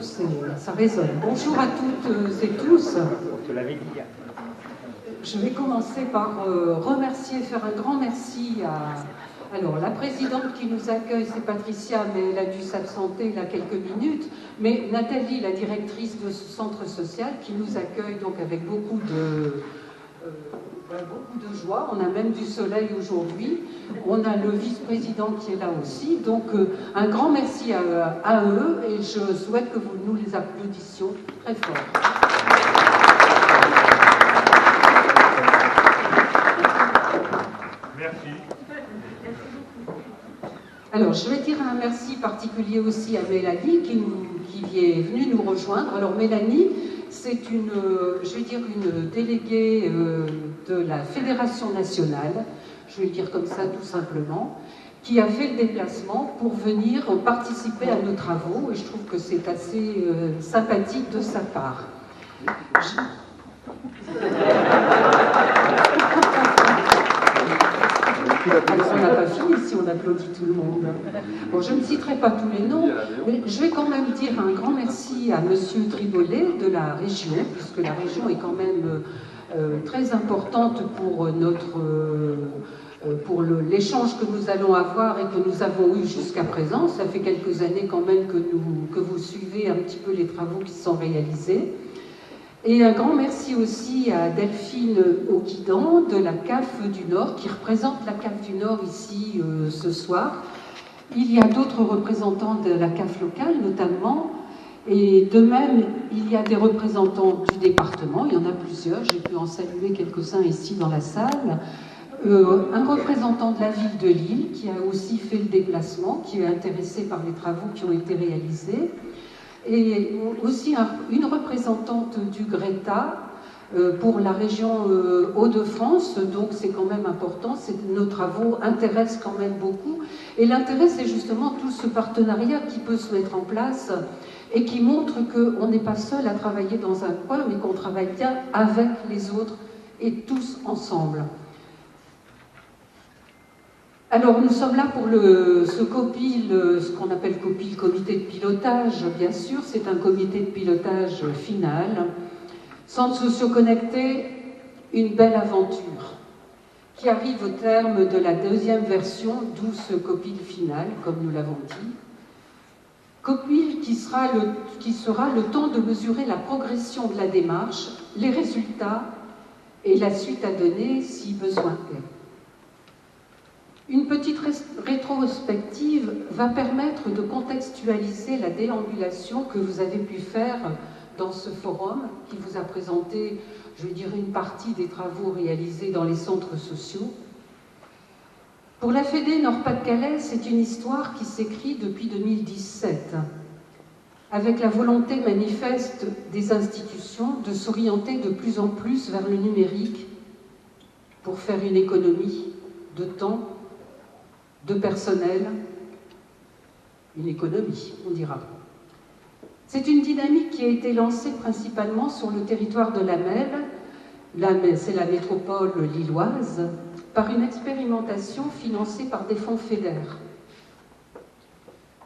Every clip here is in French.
ça résonne. Bonjour à toutes et tous. Je te l'avais dit. Je vais commencer par remercier, faire un grand merci à... Alors, la présidente qui nous accueille, c'est Patricia, mais elle a dû s'absenter il y a quelques minutes. Mais Nathalie, la directrice de ce centre social, qui nous accueille donc avec beaucoup de joie. On a même du soleil aujourd'hui. On a le vice-président qui est là aussi. Donc, un grand merci à eux et je souhaite que nous les applaudissions très fort. Merci. Alors, je vais dire un merci particulier aussi à Mélanie qui est venue nous rejoindre. Alors, Mélanie, c'est une déléguée de la Fédération nationale, je vais le dire comme ça tout simplement, qui a fait le déplacement pour venir participer à nos travaux et je trouve que c'est assez sympathique de sa part. Alors, on n'a pas fini si on applaudit tout le monde. Bon, je ne citerai pas tous les noms, mais je vais quand même dire un grand merci à Monsieur Tribolet de la région, puisque la région est quand même très importante pour l'échange que nous allons avoir et que nous avons eu jusqu'à présent. Ça fait quelques années quand même que vous suivez un petit peu les travaux qui sont réalisés. Et un grand merci aussi à Delphine Auquidan de la CAF du Nord, qui représente la CAF du Nord ici ce soir. Il y a d'autres représentants de la CAF locale notamment, et de même, il y a des représentants du département, il y en a plusieurs, j'ai pu en saluer quelques-uns ici dans la salle. Un représentant de la ville de Lille qui a aussi fait le déplacement, qui est intéressé par les travaux qui ont été réalisés. Et aussi une représentante du Greta pour la région Hauts-de-France, donc c'est quand même important, nos travaux intéressent quand même beaucoup. Et l'intérêt, c'est justement tout ce partenariat qui peut se mettre en place et qui montre qu'on n'est pas seul à travailler dans un coin, mais qu'on travaille bien avec les autres et tous ensemble. Alors, nous sommes là pour ce qu'on appelle COPIL, comité de pilotage, bien sûr. C'est un comité de pilotage final. Centre socio-connecté, une belle aventure qui arrive au terme de la deuxième version, d'où ce COPIL final, comme nous l'avons dit. COPIL qui sera le temps de mesurer la progression de la démarche, les résultats et la suite à donner si besoin est. Une petite rétrospective va permettre de contextualiser la déambulation que vous avez pu faire dans ce forum qui vous a présenté, je vais dire, une partie des travaux réalisés dans les centres sociaux. Pour la Fédé Nord-Pas-de-Calais, c'est une histoire qui s'écrit depuis 2017, avec la volonté manifeste des institutions de s'orienter de plus en plus vers le numérique pour faire une économie de temps, de personnel, une économie, on dira. C'est une dynamique qui a été lancée principalement sur le territoire de la Mède, c'est la métropole lilloise, par une expérimentation financée par des fonds FEDER.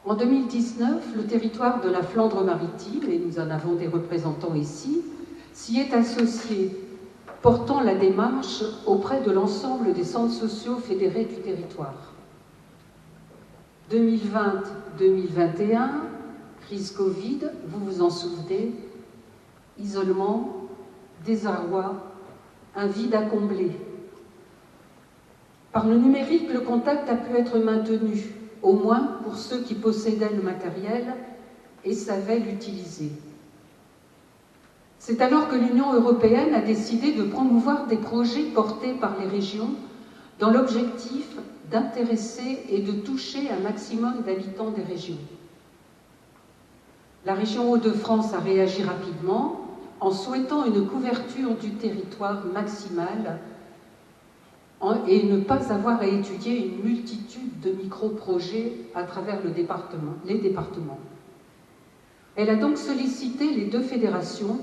En 2019, le territoire de la Flandre-Maritime, et nous en avons des représentants ici, s'y est associé, portant la démarche auprès de l'ensemble des centres sociaux fédérés du territoire. 2020-2021, crise Covid, vous vous en souvenez, isolement, désarroi, un vide à combler. Par le numérique, le contact a pu être maintenu, au moins pour ceux qui possédaient le matériel et savaient l'utiliser. C'est alors que l'Union européenne a décidé de promouvoir des projets portés par les régions dans l'objectif d'intéresser et de toucher un maximum d'habitants des régions. La région Hauts-de-France a réagi rapidement en souhaitant une couverture du territoire maximale et ne pas avoir à étudier une multitude de micro-projets à travers les départements. Elle a donc sollicité les deux fédérations,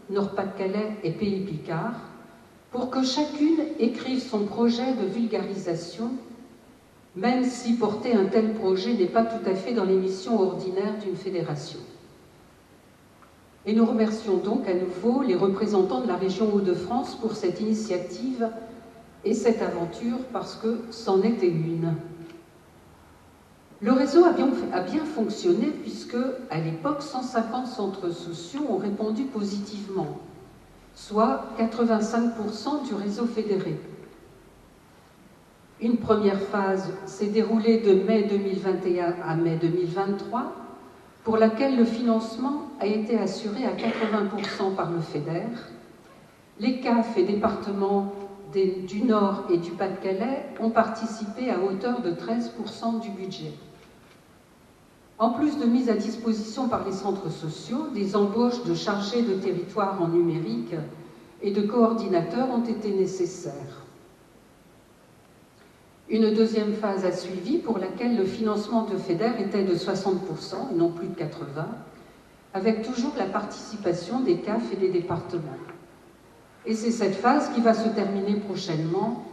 Nord-Pas-de-Calais et Pays Picard, pour que chacune écrive son projet de vulgarisation, même si porter un tel projet n'est pas tout à fait dans les missions ordinaires d'une fédération. Et nous remercions donc à nouveau les représentants de la région Hauts-de-France pour cette initiative et cette aventure, parce que c'en était une. Le réseau a bien fonctionné puisque, à l'époque, 150 centres sociaux ont répondu positivement, soit 85% du réseau fédéré. Une première phase s'est déroulée de mai 2021 à mai 2023, pour laquelle le financement a été assuré à 80% par le FEDER. Les CAF et départements du Nord et du Pas-de-Calais ont participé à hauteur de 13% du budget. En plus de mise à disposition par les centres sociaux, des embauches de chargés de territoire en numérique et de coordinateurs ont été nécessaires. Une deuxième phase a suivi, pour laquelle le financement de FEDER était de 60% et non plus de 80%, avec toujours la participation des CAF et des départements. Et c'est cette phase qui va se terminer prochainement,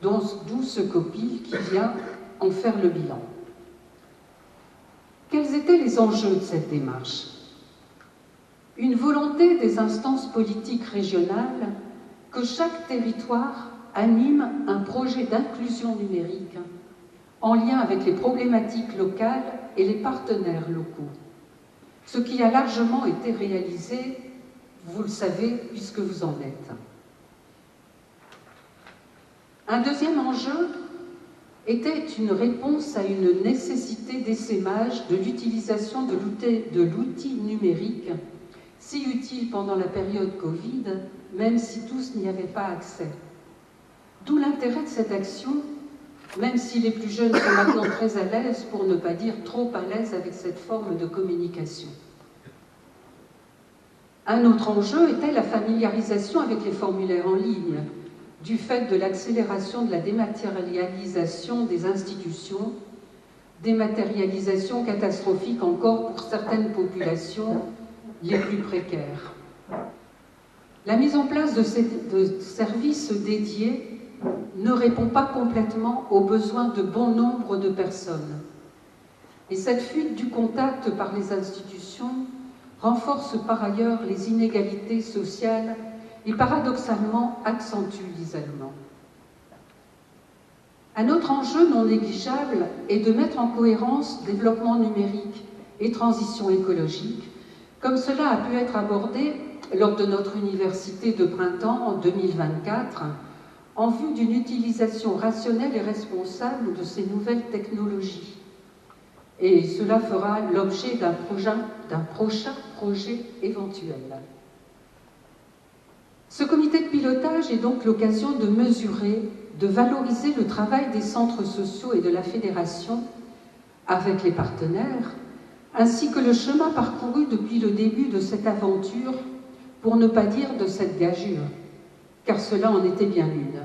d'où ce COPIL qui vient en faire le bilan. Quels étaient les enjeux de cette démarche? Une volonté des instances politiques régionales que chaque territoire anime un projet d'inclusion numérique en lien avec les problématiques locales et les partenaires locaux. Ce qui a largement été réalisé, vous le savez, puisque vous en êtes. Un deuxième enjeu était une réponse à une nécessité d'essaimage de l'utilisation de l'outil numérique, si utile pendant la période Covid, même si tous n'y avaient pas accès. D'où l'intérêt de cette action, même si les plus jeunes sont maintenant très à l'aise, pour ne pas dire trop à l'aise avec cette forme de communication. Un autre enjeu était la familiarisation avec les formulaires en ligne, du fait de l'accélération de la dématérialisation des institutions, dématérialisation catastrophique encore pour certaines populations les plus précaires. La mise en place de services dédiés ne répond pas complètement aux besoins de bon nombre de personnes. Et cette fuite du contact par les institutions renforce par ailleurs les inégalités sociales et paradoxalement accentue l'isolement. Un autre enjeu non négligeable est de mettre en cohérence développement numérique et transition écologique, comme cela a pu être abordé lors de notre université de printemps en 2024, en vue d'une utilisation rationnelle et responsable de ces nouvelles technologies. Et cela fera l'objet d'un prochain projet éventuel. Ce comité de pilotage est donc l'occasion de mesurer, de valoriser le travail des centres sociaux et de la fédération avec les partenaires, ainsi que le chemin parcouru depuis le début de cette aventure, pour ne pas dire de cette gageure, car cela en était bien une.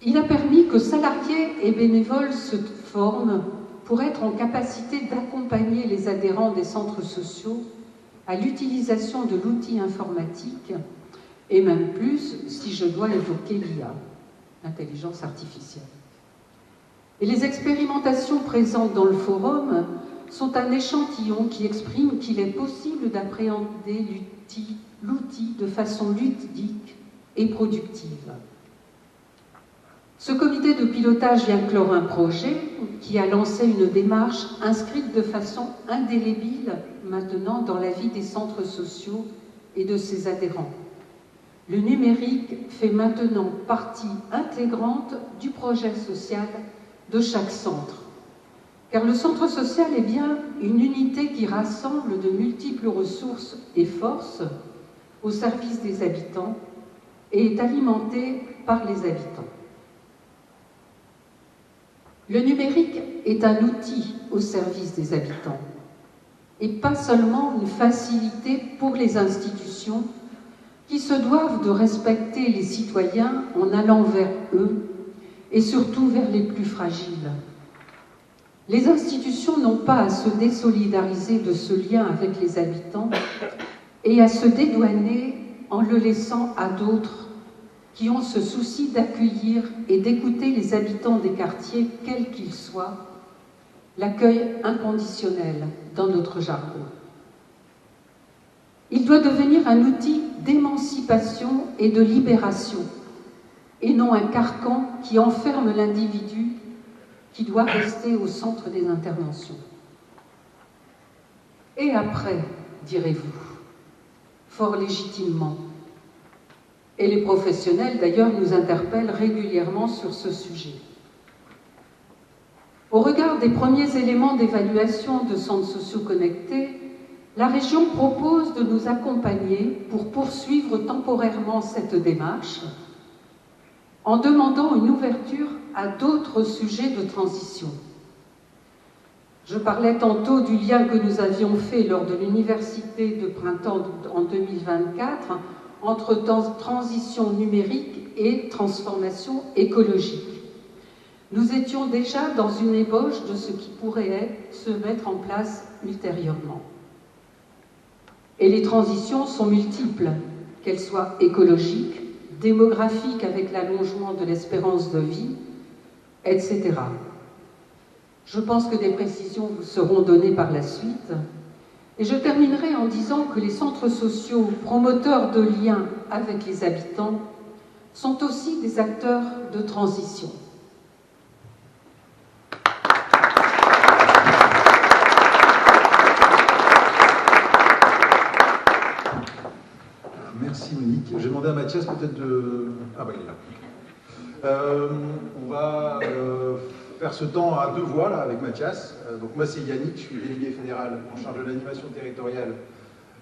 Il a permis que salariés et bénévoles se forment pour être en capacité d'accompagner les adhérents des centres sociaux à l'utilisation de l'outil informatique, et même plus si je dois évoquer l'IA, l'intelligence artificielle. Et les expérimentations présentes dans le forum sont un échantillon qui exprime qu'il est possible d'appréhender l'outil de façon ludique et productive. Ce comité de pilotage vient clore un projet qui a lancé une démarche inscrite de façon indélébile maintenant dans la vie des centres sociaux et de ses adhérents. Le numérique fait maintenant partie intégrante du projet social de chaque centre. Car le centre social est bien une unité qui rassemble de multiples ressources et forces au service des habitants et est alimenté par les habitants. Le numérique est un outil au service des habitants et pas seulement une facilité pour les institutions qui se doivent de respecter les citoyens en allant vers eux et surtout vers les plus fragiles. Les institutions n'ont pas à se désolidariser de ce lien avec les habitants et à se dédouaner en le laissant à d'autres qui ont ce souci d'accueillir et d'écouter les habitants des quartiers, quels qu'ils soient, l'accueil inconditionnel dans notre jargon. Il doit devenir un outil d'émancipation et de libération, et non un carcan qui enferme l'individu qui doit rester au centre des interventions. Et après, direz-vous, fort légitimement. Et les professionnels, d'ailleurs, nous interpellent régulièrement sur ce sujet. Au regard des premiers éléments d'évaluation de centres sociaux connectés, la région propose de nous accompagner pour poursuivre temporairement cette démarche en demandant une ouverture à d'autres sujets de transition. Je parlais tantôt du lien que nous avions fait lors de l'université de printemps en 2024 entre transition numérique et transformation écologique. Nous étions déjà dans une ébauche de ce qui pourrait se mettre en place ultérieurement. Et les transitions sont multiples, qu'elles soient écologiques, démographiques avec l'allongement de l'espérance de vie, etc. Je pense que des précisions vous seront données par la suite. Et je terminerai en disant que les centres sociaux, promoteurs de liens avec les habitants, sont aussi des acteurs de transition. Merci Monique. J'ai demandé à Mathias peut-être de... Ah bah il est là. On va faire ce temps à deux voix là, avec Mathias. Donc moi c'est Yannick, je suis délégué fédéral en charge de l'animation territoriale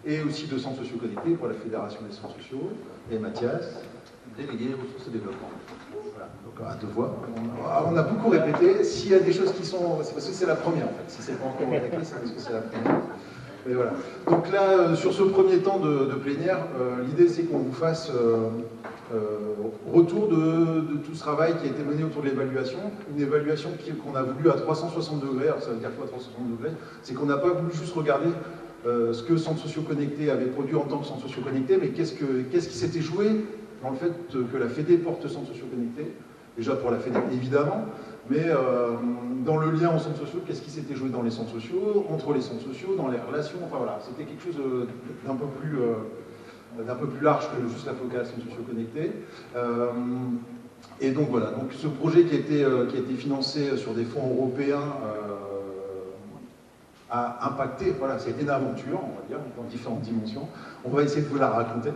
et aussi de centres sociaux connectés pour la Fédération des centres sociaux. Et Mathias, délégué ressources et développement. Voilà, donc à deux voix. On a beaucoup répété. S'il y a des choses qui sont... C'est parce que c'est la première en fait. Si c'est pas encore répété, c'est parce que c'est la première. Et voilà. Donc là, sur ce premier temps de plénière, l'idée c'est qu'on vous fasse retour de tout ce travail qui a été mené autour de l'évaluation. Une évaluation qu'on a voulu à 360 degrés. Alors ça veut dire quoi 360 degrés? C'est qu'on n'a pas voulu juste regarder ce que Centres sociaux connectés avait produit en tant que Centres sociaux connectés, mais qu'est-ce qui s'était joué dans le fait que la Fédé porte Centres sociaux connectés. Déjà pour la Fédé, évidemment, mais dans le lien aux centres sociaux, qu'est-ce qui s'était joué dans les centres sociaux, entre les centres sociaux, dans les relations, enfin voilà, c'était quelque chose d'un peu plus large que juste la focale centres sociaux connectés. Et donc voilà, donc ce projet qui a été financé sur des fonds européens a impacté, voilà, c'était une aventure, on va dire, dans différentes dimensions. On va essayer de vous la raconter.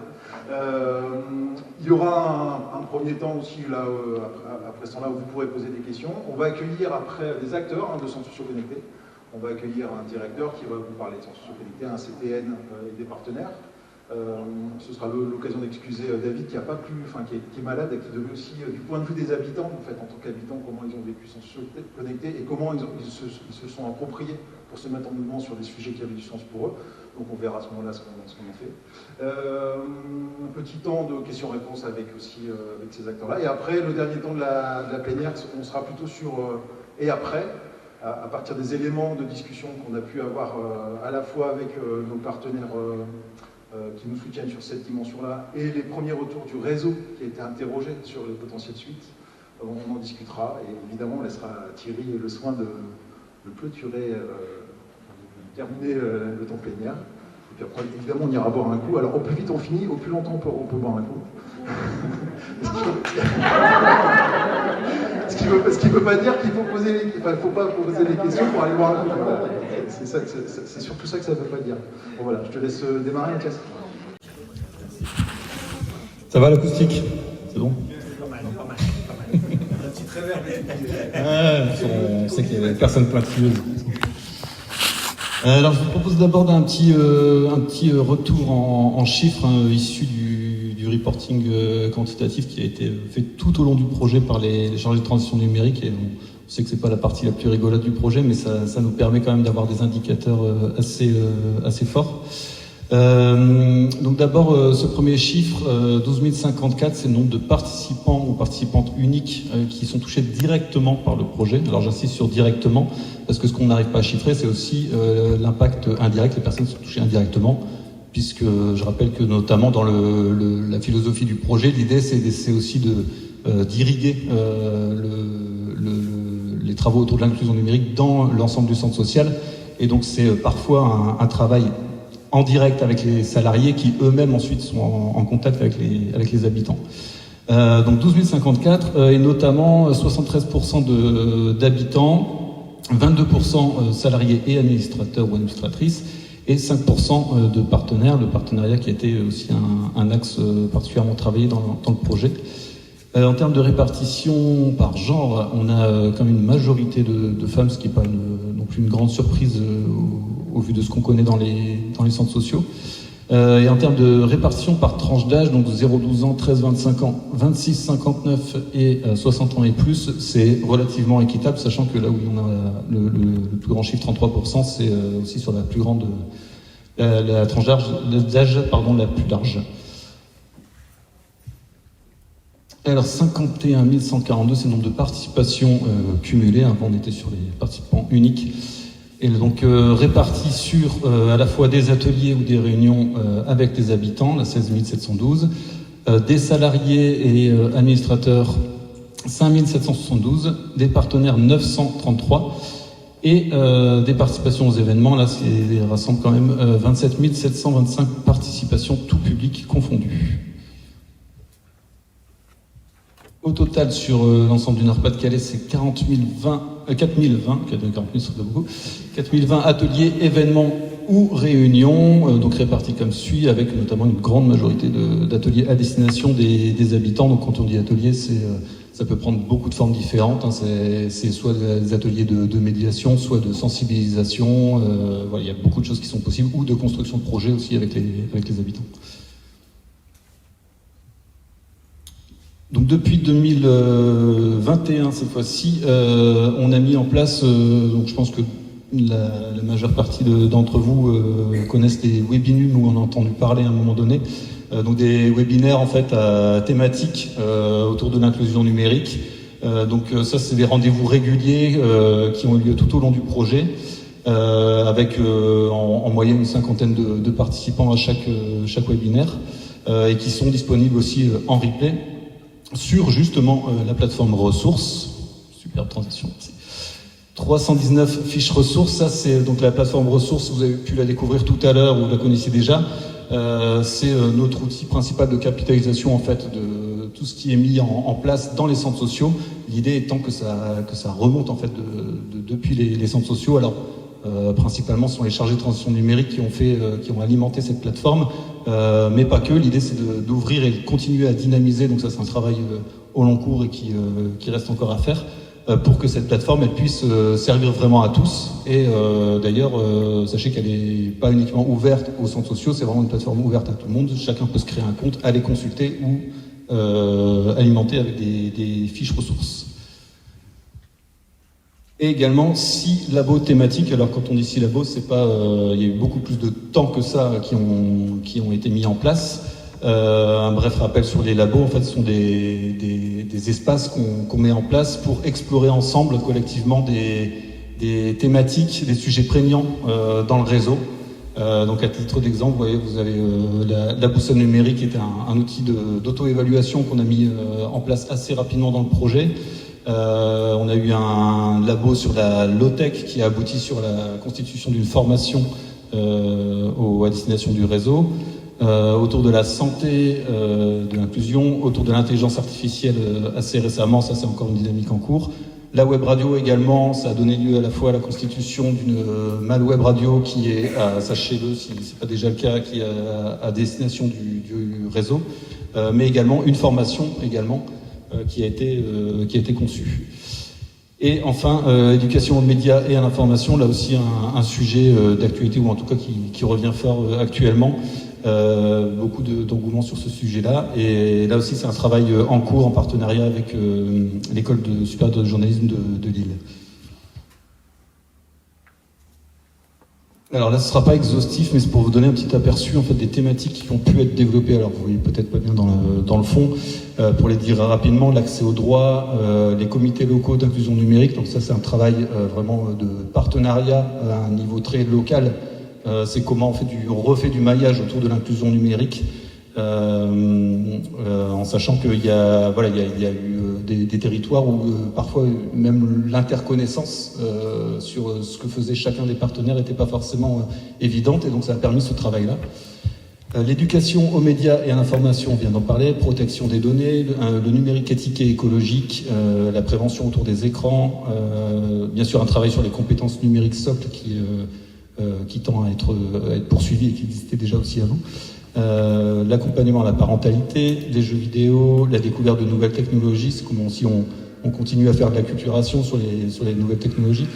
Il y aura un premier temps aussi, là, après ce temps-là, où vous pourrez poser des questions. On va accueillir après des acteurs de centres sociaux connectés. On va accueillir un directeur qui va vous parler de centres sociaux connectés, un CTN et des partenaires. Ce sera l'occasion d'excuser David qui est malade et qui devait aussi, du point de vue des habitants, en fait, en tant qu'habitants, comment ils ont vécu centres sociaux connectés et comment ils se sont appropriés pour se mettre en mouvement sur des sujets qui avaient du sens pour eux. Donc on verra à ce moment-là ce qu'on en fait. Un petit temps de questions-réponses avec ces acteurs-là. Et après, le dernier temps de la plénière, on sera plutôt sur et après, à partir des éléments de discussion qu'on a pu avoir à la fois avec nos partenaires qui nous soutiennent sur cette dimension-là et les premiers retours du réseau qui a été interrogé sur les potentiels suites. On en discutera et évidemment on laissera à Thierry le soin de clôturer, de terminer le temps plénière. Et puis après, évidemment, on ira boire un coup. Alors, au plus vite on finit, au plus longtemps on peut boire un coup. Ce qui ne veut pas dire qu'il faut faut pas poser les questions pour aller boire un coup. Voilà. C'est surtout ça que ça ne veut pas dire. Bon, voilà, je te laisse démarrer, Mathias. Ça va l'acoustique? C'est bon? Un petit travers. On sait qu'il y a des personnes pointilleuses. Alors je vous propose d'aborder un petit retour en chiffres issus du reporting quantitatif qui a été fait tout au long du projet par les chargés de transition numérique. Et on sait que c'est pas la partie la plus rigolote du projet, mais ça nous permet quand même d'avoir des indicateurs assez forts. Donc d'abord, ce premier chiffre, 12 054, c'est le nombre de participants ou participantes uniques qui sont touchés directement par le projet. Alors j'insiste sur directement, parce que ce qu'on n'arrive pas à chiffrer, c'est aussi l'impact indirect, les personnes sont touchées indirectement, puisque je rappelle que notamment dans la philosophie du projet, l'idée c'est aussi d'irriguer les travaux autour de l'inclusion numérique dans l'ensemble du centre social. Et donc c'est parfois un travail en direct avec les salariés qui eux-mêmes ensuite sont en contact avec les habitants. Donc 12 054 et notamment 73% d'habitants, 22% salariés et administrateurs ou administratrices et 5% de partenaires, le partenariat qui a été aussi un axe particulièrement travaillé dans le projet. En termes de répartition par genre, on a quand même une majorité de femmes, ce qui n'est pas non plus une grande surprise au vu de ce qu'on connaît dans les centres sociaux. Et en termes de répartition par tranche d'âge, donc 0-12 ans, 13-25 ans, 26-59 et 60 ans et plus, c'est relativement équitable, sachant que là où on a le plus grand chiffre, 33%, c'est aussi sur la plus grande, la tranche d'âge la plus large. Alors 51 142, c'est le nombre de participations cumulées, avant on était sur les participants uniques. Et donc répartis sur à la fois des ateliers ou des réunions avec des habitants, la 16 712, des salariés et administrateurs 5 772, des partenaires 933 et des participations aux événements, là ça rassemble quand même 27 725 participations tout public confondu. Au total, sur l'ensemble du Nord-Pas-de-Calais, c'est 4020 ateliers, événements ou réunions, donc répartis comme suit, avec notamment une grande majorité d'ateliers à destination des habitants. Donc quand on dit atelier, ça peut prendre beaucoup de formes différentes. Hein. C'est soit des ateliers de médiation, soit de sensibilisation. Voilà, il y a beaucoup de choses qui sont possibles, ou de construction de projets aussi avec les habitants. Donc depuis 2021, cette fois-ci, on a mis en place, donc je pense que la majeure partie d'entre vous connaissent des webinums où on a entendu parler à un moment donné, donc des webinaires en fait thématiques autour de l'inclusion numérique. Donc ça, c'est des rendez-vous réguliers qui ont eu lieu tout au long du projet, avec en moyenne une cinquantaine de participants à chaque webinaire, et qui sont disponibles aussi en replay sur justement la plateforme ressources. Superbe transition, merci. 319 fiches ressources, ça c'est donc la plateforme ressources, vous avez pu la découvrir tout à l'heure, vous la connaissiez déjà. C'est notre outil principal de capitalisation en fait de tout ce qui est mis en place dans les centres sociaux. L'idée étant que ça remonte en fait depuis les centres sociaux. Alors principalement, ce sont les chargés de transition numérique qui ont alimenté cette plateforme, mais pas que. L'idée, c'est d'ouvrir et de continuer à dynamiser. Donc ça, c'est un travail au long cours et qui reste encore à faire pour que cette plateforme elle puisse servir vraiment à tous. Et d'ailleurs, sachez qu'elle n'est pas uniquement ouverte aux centres sociaux, c'est vraiment une plateforme ouverte à tout le monde. Chacun peut se créer un compte, aller consulter ou alimenter avec des fiches ressources. Et également 6 labos thématiques. Alors quand on dit 6 labos, c'est pas, il y a eu beaucoup plus de temps que ça qui ont été mis en place. Un bref rappel sur les labos, en fait, ce sont des espaces qu'on met en place pour explorer ensemble, collectivement, des thématiques, des sujets prégnants dans le réseau. Donc à titre d'exemple, vous voyez, vous avez la boussole numérique qui est un outil d'auto-évaluation qu'on a mis en place assez rapidement dans le projet. On a eu un labo sur la low-tech qui a abouti sur la constitution d'une formation à destination du réseau. Autour de la santé, de l'inclusion, autour de l'intelligence artificielle assez récemment, ça c'est encore une dynamique en cours. La web radio également, ça a donné lieu à la fois à la constitution d'une malweb radio qui est, sachez-le si c'est pas déjà le cas, qui est à destination du réseau, mais également une formation également qui a été conçue. Et enfin, éducation aux médias et à l'information, là aussi un sujet d'actualité, ou en tout cas qui revient fort actuellement. Beaucoup d'engouement sur ce sujet-là. Et là aussi, c'est un travail en cours, en partenariat avec l'école supérieure de journalisme de Lille. Alors là, ce ne sera pas exhaustif, mais c'est pour vous donner un petit aperçu en fait, des thématiques qui ont pu être développées. Alors vous voyez peut-être pas bien dans le fond. Pour les dire rapidement, l'accès aux droits, les comités locaux d'inclusion numérique. Donc ça, c'est un travail vraiment de partenariat à un niveau très local. C'est comment on refait du maillage autour de l'inclusion numérique en sachant qu'il y a, voilà, il y a eu des territoires où parfois même l'interconnaissance sur ce que faisait chacun des partenaires n'était pas forcément évidente, et donc ça a permis ce travail-là. L'éducation aux médias et à l'information, on vient d'en parler, protection des données, le numérique éthique et écologique, la prévention autour des écrans, bien sûr un travail sur les compétences numériques socles qui tend à être poursuivi et qui existait déjà aussi avant. L'accompagnement à la parentalité, les jeux vidéo, la découverte de nouvelles technologies, c'est comme si on continue à faire de la culturation sur les nouvelles technologies.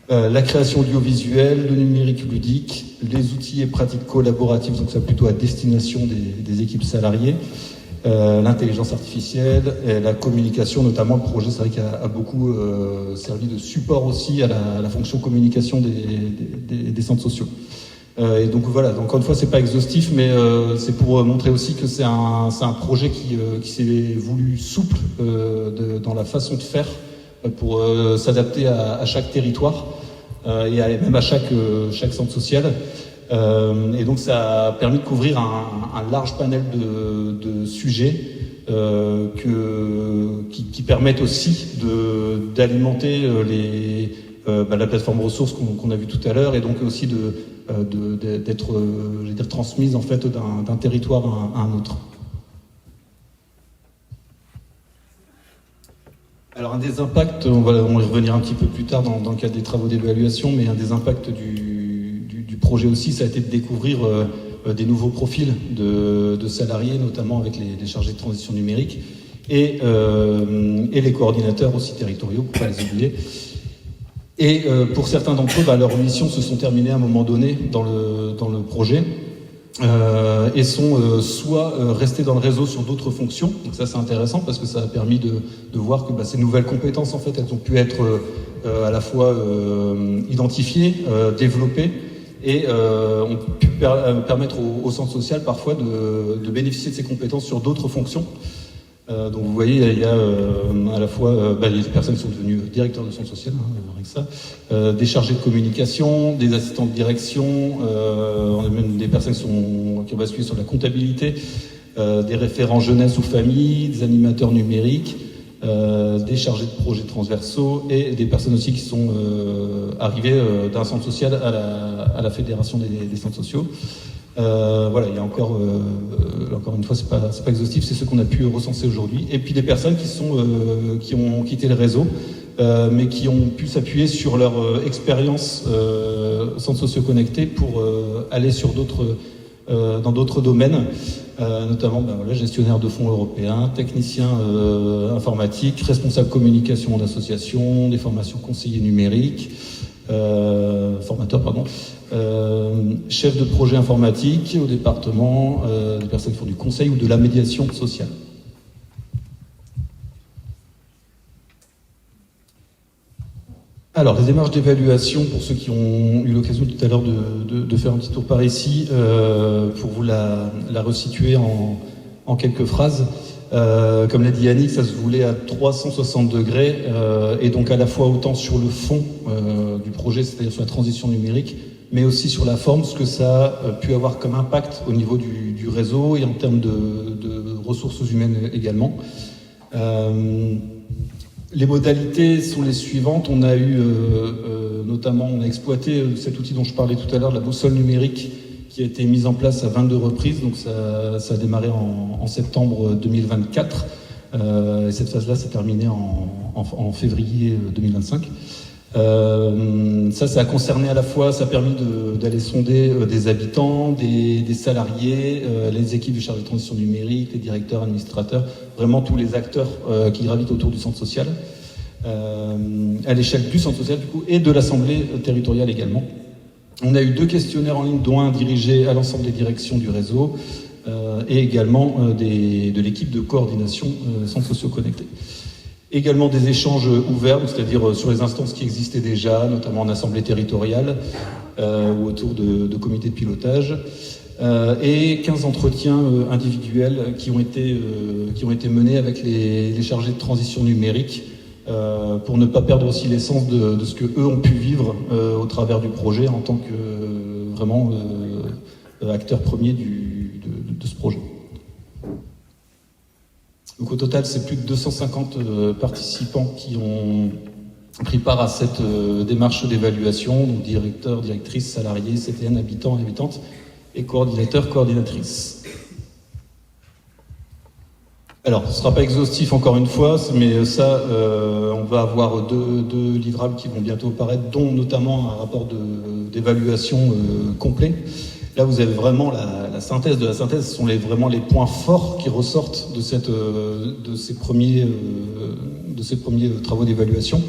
La création audiovisuelle, le numérique ludique, les outils et pratiques collaboratives, donc ça plutôt à destination des équipes salariées, l'intelligence artificielle, et la communication, notamment le projet, c'est vrai qu'il a beaucoup servi de support aussi à la fonction communication des centres sociaux. Et donc voilà, encore une fois, c'est pas exhaustif, mais c'est pour montrer aussi que c'est un projet qui s'est voulu souple dans la façon de faire pour s'adapter à chaque territoire et même à chaque centre social. Et donc ça a permis de couvrir un large panel de sujets qui permettent aussi d'alimenter la plateforme ressources qu'on a vu tout à l'heure, et donc aussi d'être transmise en fait d'un territoire à un autre. Alors un des impacts, on va y revenir un petit peu plus tard dans le cadre des travaux d'évaluation, mais un des impacts du projet aussi, ça a été de découvrir des nouveaux profils de salariés, notamment avec les chargés de transition numérique et les coordinateurs aussi territoriaux, pour ne pas les oublier. Et pour certains d'entre eux, leurs missions se sont terminées à un moment donné dans le projet. Et sont soit restés dans le réseau sur d'autres fonctions. Donc ça c'est intéressant parce que ça a permis de voir que ces nouvelles compétences en fait elles ont pu être à la fois identifiées, développées, et ont pu permettre au centre social parfois de bénéficier de ces compétences sur d'autres fonctions. Donc vous voyez, il y a à la fois les personnes qui sont devenues directeurs de centre social, avec ça, des chargés de communication, des assistants de direction, on a même des personnes qui ont basculé sur la comptabilité, des référents jeunesse ou famille, des animateurs numériques, des chargés de projets transversaux, et des personnes aussi qui sont arrivées d'un centre social à la fédération des centres sociaux. Voilà, il y a encore une fois, c'est pas exhaustif, c'est ce qu'on a pu recenser aujourd'hui. Et puis des personnes qui ont quitté le réseau, mais qui ont pu s'appuyer sur leur expérience centres sociaux connectés pour aller dans d'autres domaines, notamment gestionnaire de fonds européens, technicien informatique, responsable communication en association, des formations conseillers numériques, formateur, pardon. Chef de projet informatique au département, des personnes qui font du conseil ou de la médiation sociale. Alors, les démarches d'évaluation, pour ceux qui ont eu l'occasion tout à l'heure de faire un petit tour par ici, pour vous la resituer en quelques phrases. Comme l'a dit Yannick, ça se voulait à 360 degrés, et donc à la fois autant sur le fond du projet, c'est-à-dire sur la transition numérique, mais aussi sur la forme, ce que ça a pu avoir comme impact au niveau du réseau et en termes de ressources humaines également. Les modalités sont les suivantes. On a eu notamment, on a exploité cet outil dont je parlais tout à l'heure, la boussole numérique, qui a été mise en place à 22 reprises, donc ça a démarré en septembre 2024, et cette phase-là s'est terminée en février 2025. Ça a concerné à la fois, ça a permis d'aller sonder des habitants, des salariés, les équipes du chargé de transition numérique, les directeurs, administrateurs, vraiment tous les acteurs qui gravitent autour du centre social, à l'échelle du centre social du coup, et de l'assemblée territoriale également. On a eu 2 questionnaires en ligne, dont un dirigé à l'ensemble des directions du réseau, et également de l'équipe de coordination centres sociaux connectés. Également des échanges ouverts, c'est-à-dire sur les instances qui existaient déjà, notamment en assemblée territoriale ou autour de comités de pilotage, et 15 entretiens individuels qui ont été menés avec les chargés de transition numérique, pour ne pas perdre aussi l'essence de ce que eux ont pu vivre au travers du projet en tant que vraiment acteurs premiers de ce projet. Donc au total, c'est plus de 250 participants qui ont pris part à cette démarche d'évaluation, donc directeurs, directrices, salariés, CTN, habitants et habitantes, et coordinateurs, coordinatrices. Alors, ce ne sera pas exhaustif encore une fois, mais ça, on va avoir deux livrables qui vont bientôt paraître, dont notamment un rapport d'évaluation complet. Là, vous avez vraiment la synthèse de la synthèse. Ce sont vraiment les points forts qui ressortent de ces premiers travaux d'évaluation.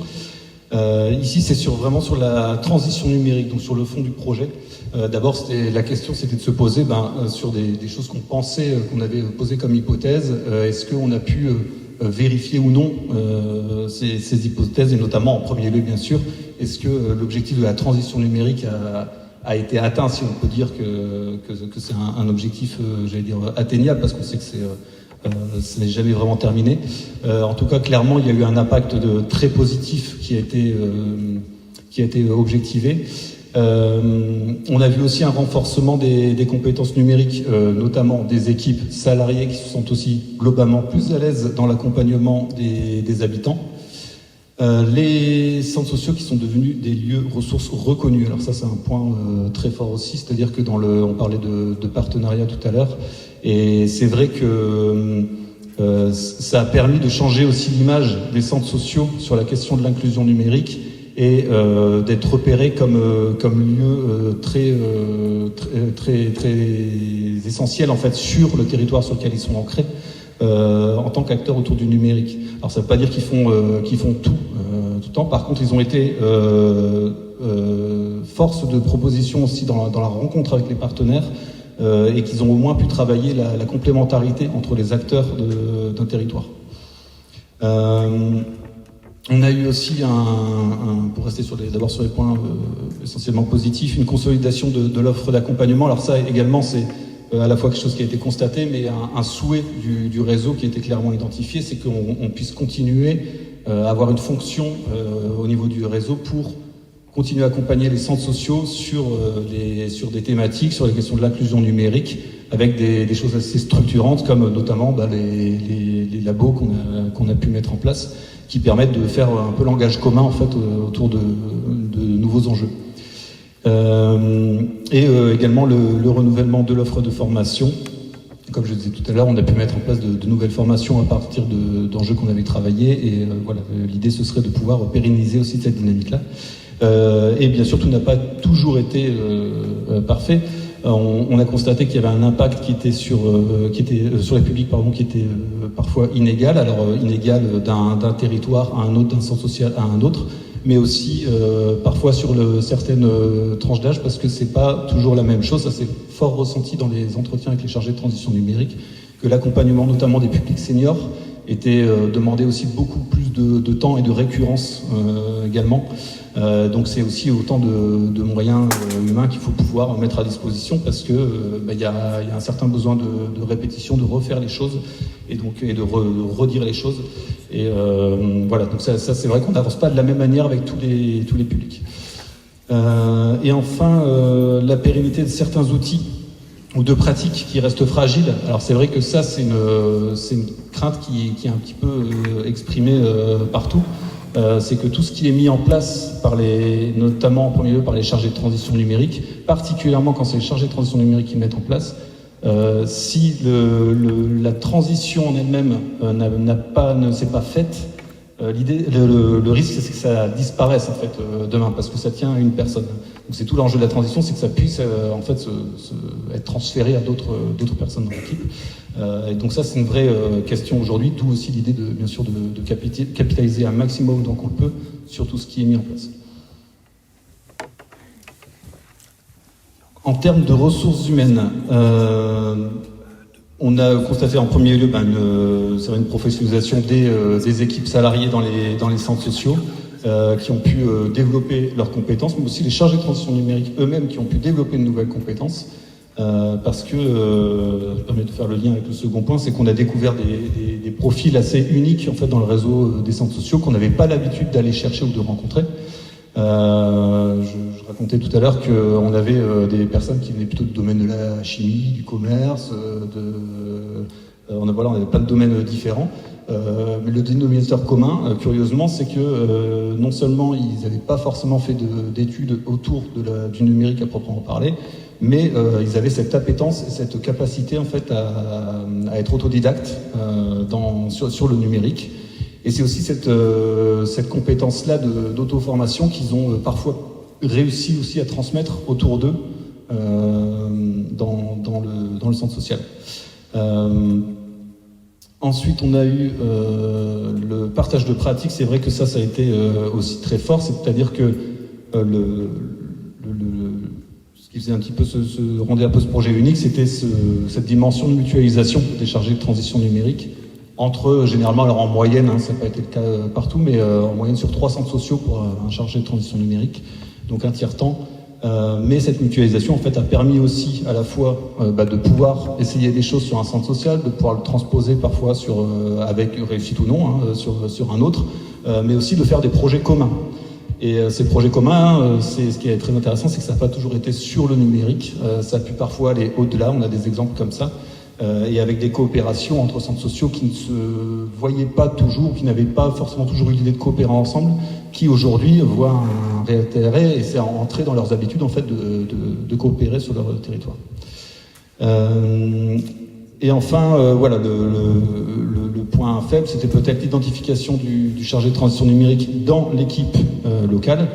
Ici, c'est vraiment sur la transition numérique, donc sur le fond du projet. D'abord, la question, c'était de se poser sur des choses qu'on pensait, qu'on avait posées comme hypothèse. Est-ce qu'on a pu vérifier ou non ces hypothèses, et notamment en premier lieu, bien sûr, est-ce que l'objectif de la transition numérique a été atteint, si on peut dire que c'est un objectif, j'allais dire, atteignable, parce qu'on sait que ça n'est jamais vraiment terminé. En tout cas, clairement, il y a eu un impact très positif qui a été objectivé. On a vu aussi un renforcement des compétences numériques, notamment des équipes salariées qui se sentent aussi globalement plus à l'aise dans l'accompagnement des habitants. Les centres sociaux qui sont devenus des lieux ressources reconnus. Alors ça, c'est un point très fort aussi, c'est-à-dire que on parlait de partenariat tout à l'heure, et c'est vrai que ça a permis de changer aussi l'image des centres sociaux sur la question de l'inclusion numérique, et d'être repérés comme lieu très essentiel en fait sur le territoire sur lequel ils sont ancrés, en tant qu'acteurs autour du numérique. Alors ça ne veut pas dire qu'ils font tout le temps. Par contre, ils ont été force de proposition aussi dans la rencontre avec les partenaires, et qu'ils ont au moins pu travailler la complémentarité entre les acteurs d'un territoire. On a eu aussi pour rester d'abord sur les points essentiellement positifs, une consolidation de l'offre d'accompagnement. Alors ça également, c'est à la fois quelque chose qui a été constaté, mais un souhait du réseau qui a été clairement identifié, c'est qu'on puisse continuer à avoir une fonction au niveau du réseau pour continuer à accompagner les centres sociaux sur des thématiques, sur les questions de l'inclusion numérique, avec des choses assez structurantes, comme notamment les labos qu'on a pu mettre en place, qui permettent de faire un peu langage commun en fait autour de nouveaux enjeux. Également le renouvellement de l'offre de formation. Comme je disais tout à l'heure, on a pu mettre en place de nouvelles formations à partir d'enjeux qu'on avait travaillés, et voilà, l'idée ce serait de pouvoir pérenniser aussi cette dynamique-là. Et bien sûr, tout n'a pas toujours été parfait. On a constaté qu'il y avait un impact qui était sur les publics, qui était parfois inégal. Alors inégal d'un territoire à un autre, d'un centre social à un autre, mais aussi parfois sur certaines tranches d'âge, parce que c'est pas toujours la même chose. Ça s'est fort ressenti dans les entretiens avec les chargés de transition numérique, que l'accompagnement notamment des publics seniors était demandé aussi beaucoup plus de temps et de récurrence également. Donc c'est aussi autant de moyens humains qu'il faut pouvoir mettre à disposition, parce que y a un certain besoin de répétition, de refaire les choses, et de redire les choses. Et voilà, donc ça c'est vrai qu'on n'avance pas de la même manière avec tous les publics. Et enfin, la pérennité de certains outils ou de pratiques qui restent fragiles. Alors c'est vrai que ça c'est une crainte qui est un petit peu exprimée partout. C'est que tout ce qui est mis en place notamment en premier lieu par les chargés de transition numérique, particulièrement quand c'est les chargés de transition numérique qui mettent en place, si la transition en elle-même ne s'est pas faite, le risque c'est que ça disparaisse en fait demain, parce que ça tient à une personne. Donc c'est tout l'enjeu de la transition, c'est que ça puisse en fait être transféré à d'autres personnes dans l'équipe. Et donc ça c'est une vraie question aujourd'hui, d'où aussi l'idée bien sûr de capitaliser un maximum autant qu'on le peut sur tout ce qui est mis en place. En termes de ressources humaines, on a constaté en premier lieu une professionnalisation des équipes salariées dans les centres sociaux, qui ont pu développer leurs compétences, mais aussi les chargés de transition numérique eux-mêmes qui ont pu développer de nouvelles compétences, parce que, ça permet de faire le lien avec le second point, c'est qu'on a découvert des profils assez uniques en fait, dans le réseau des centres sociaux qu'on n'avait pas l'habitude d'aller chercher ou de rencontrer. Je racontais tout à l'heure qu'on avait des personnes qui venaient plutôt du domaine de la chimie, du commerce, on avait plein de domaines différents. Mais le dénominateur commun, curieusement, c'est que non seulement ils n'avaient pas forcément fait d'études autour du numérique à proprement parler, mais ils avaient cette appétence et cette capacité en fait à être autodidactes sur le numérique. Et c'est aussi cette compétence-là d'auto-formation qu'ils ont parfois réussi aussi à transmettre autour d'eux dans le centre social. Ensuite, on a eu le partage de pratiques. C'est vrai que ça a été aussi très fort. C'est-à-dire que ce qui faisait un petit peu rendait un peu ce projet unique, c'était cette dimension de mutualisation des chargés de transition numérique entre, généralement, alors en moyenne, ça n'a pas été le cas partout, mais en moyenne sur 3 centres sociaux pour un chargé de transition numérique, donc un tiers-temps. Mais cette mutualisation en fait a permis aussi à la fois de pouvoir essayer des choses sur un centre social, de pouvoir le transposer parfois avec réussite ou non sur un autre, mais aussi de faire des projets communs. Et ces projets communs, ce qui est très intéressant, c'est que ça n'a pas toujours été sur le numérique, ça a pu parfois aller au-delà, on a des exemples comme ça, et avec des coopérations entre centres sociaux qui ne se voyaient pas toujours, qui n'avaient pas forcément toujours eu l'idée de coopérer ensemble, qui aujourd'hui voient un réel intérêt et c'est entré dans leurs habitudes en fait de coopérer sur leur territoire. Et enfin, voilà, le point faible, c'était peut-être l'identification du chargé de transition numérique dans l'équipe locale,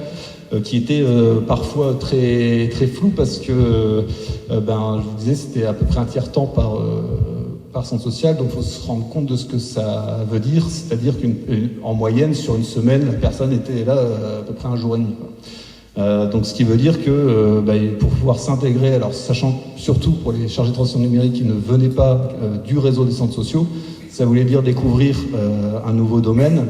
qui était parfois très très flou parce que, je vous disais, c'était à peu près un tiers-temps par centre social, donc il faut se rendre compte de ce que ça veut dire, c'est-à-dire qu'en moyenne, sur une semaine, la personne était là à peu près un jour et demi. Donc ce qui veut dire que pour pouvoir s'intégrer, alors sachant surtout pour les chargés de transition numérique qui ne venaient pas du réseau des centres sociaux, ça voulait dire découvrir un nouveau domaine,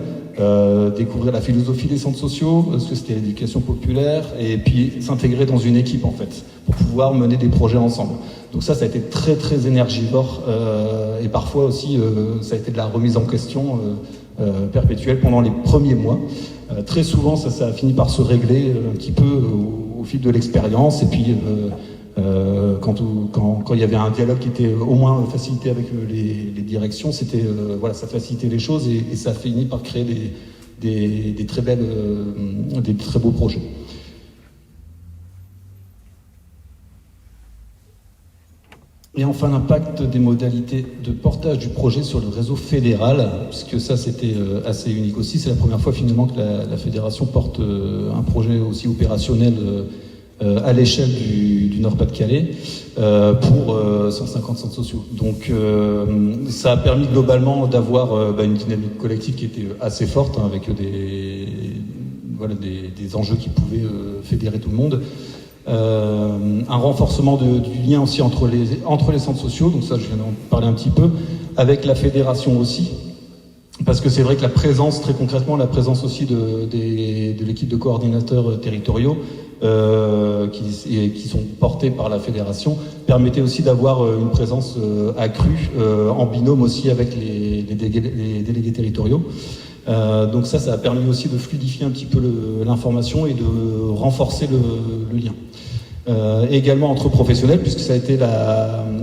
découvrir la philosophie des centres sociaux, parce que c'était l'éducation populaire, et puis s'intégrer dans une équipe en fait, pour pouvoir mener des projets ensemble. Donc ça a été très très énergivore, et parfois aussi ça a été de la remise en question perpétuelle pendant les premiers mois. Très souvent ça a fini par se régler un petit peu au fil de l'expérience, et puis quand il y avait un dialogue qui était au moins facilité avec les directions, c'était ça facilitait les choses et ça a fini par créer des très beaux projets. Et enfin, l'impact des modalités de portage du projet sur le réseau fédéral, puisque ça c'était assez unique aussi. C'est la première fois finalement que la fédération porte un projet aussi opérationnel à l'échelle du Nord-Pas-de-Calais pour 150 centres sociaux. Donc ça a permis globalement d'avoir une dynamique collective qui était assez forte, avec des enjeux qui pouvaient fédérer tout le monde. Un renforcement du lien aussi entre les centres sociaux, donc ça je viens d'en parler un petit peu, avec la fédération aussi, parce que c'est vrai que la présence, très concrètement, la présence aussi de l'équipe de coordinateurs territoriaux qui sont portés par la fédération permettait aussi d'avoir une présence accrue en binôme aussi avec les délégués territoriaux. Donc ça a permis aussi de fluidifier un petit peu l'information et de renforcer le lien. Également entre professionnels, puisque ça a été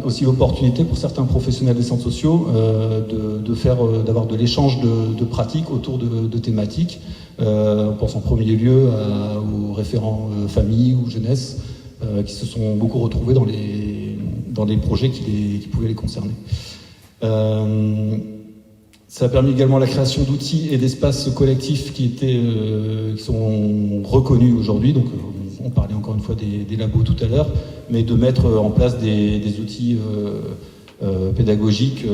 aussi l'opportunité pour certains professionnels des centres sociaux d'avoir de l'échange de pratiques autour de thématiques. On pense en premier lieu aux référents famille ou jeunesse qui se sont beaucoup retrouvés dans les projets qui pouvaient les concerner. Ça a permis également la création d'outils et d'espaces collectifs qui sont reconnus aujourd'hui. Donc, on parlait encore une fois des labos tout à l'heure, mais de mettre en place des outils pédagogiques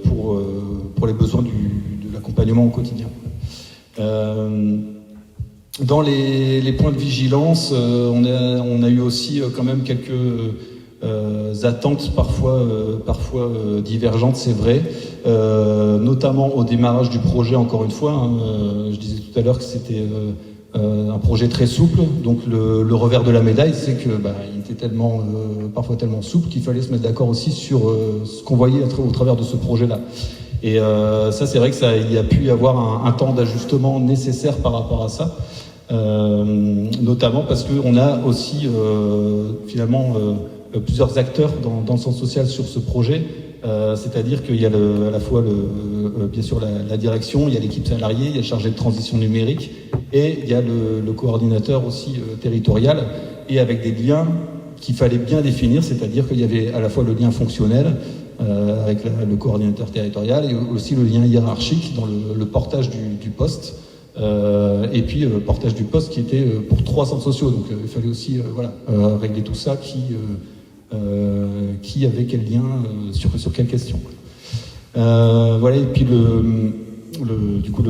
pour les besoins de l'accompagnement au quotidien. Dans les points de vigilance, on a eu aussi quand même quelques attentes parfois divergentes, c'est vrai, notamment au démarrage du projet, encore une fois. Je disais tout à l'heure que c'était un projet très souple, donc le revers de la médaille, c'est que il était parfois tellement souple qu'il fallait se mettre d'accord aussi sur ce qu'on voyait au travers de ce projet-là. Et ça, c'est vrai il y a pu y avoir un temps d'ajustement nécessaire par rapport à ça, notamment parce qu'on a aussi finalement plusieurs acteurs dans le centre social sur ce projet, C'est-à-dire qu'il y a à la fois bien sûr la direction, il y a l'équipe salariée, il y a le chargé de transition numérique et il y a le coordinateur aussi territorial, et avec des liens qu'il fallait bien définir, c'est-à-dire qu'il y avait à la fois le lien fonctionnel avec le coordinateur territorial et aussi le lien hiérarchique dans le portage du poste. Et puis portage du poste qui était pour 3 centres sociaux, donc il fallait aussi régler tout ça, qui avait quel lien sur quelle question. Voilà, et puis du coup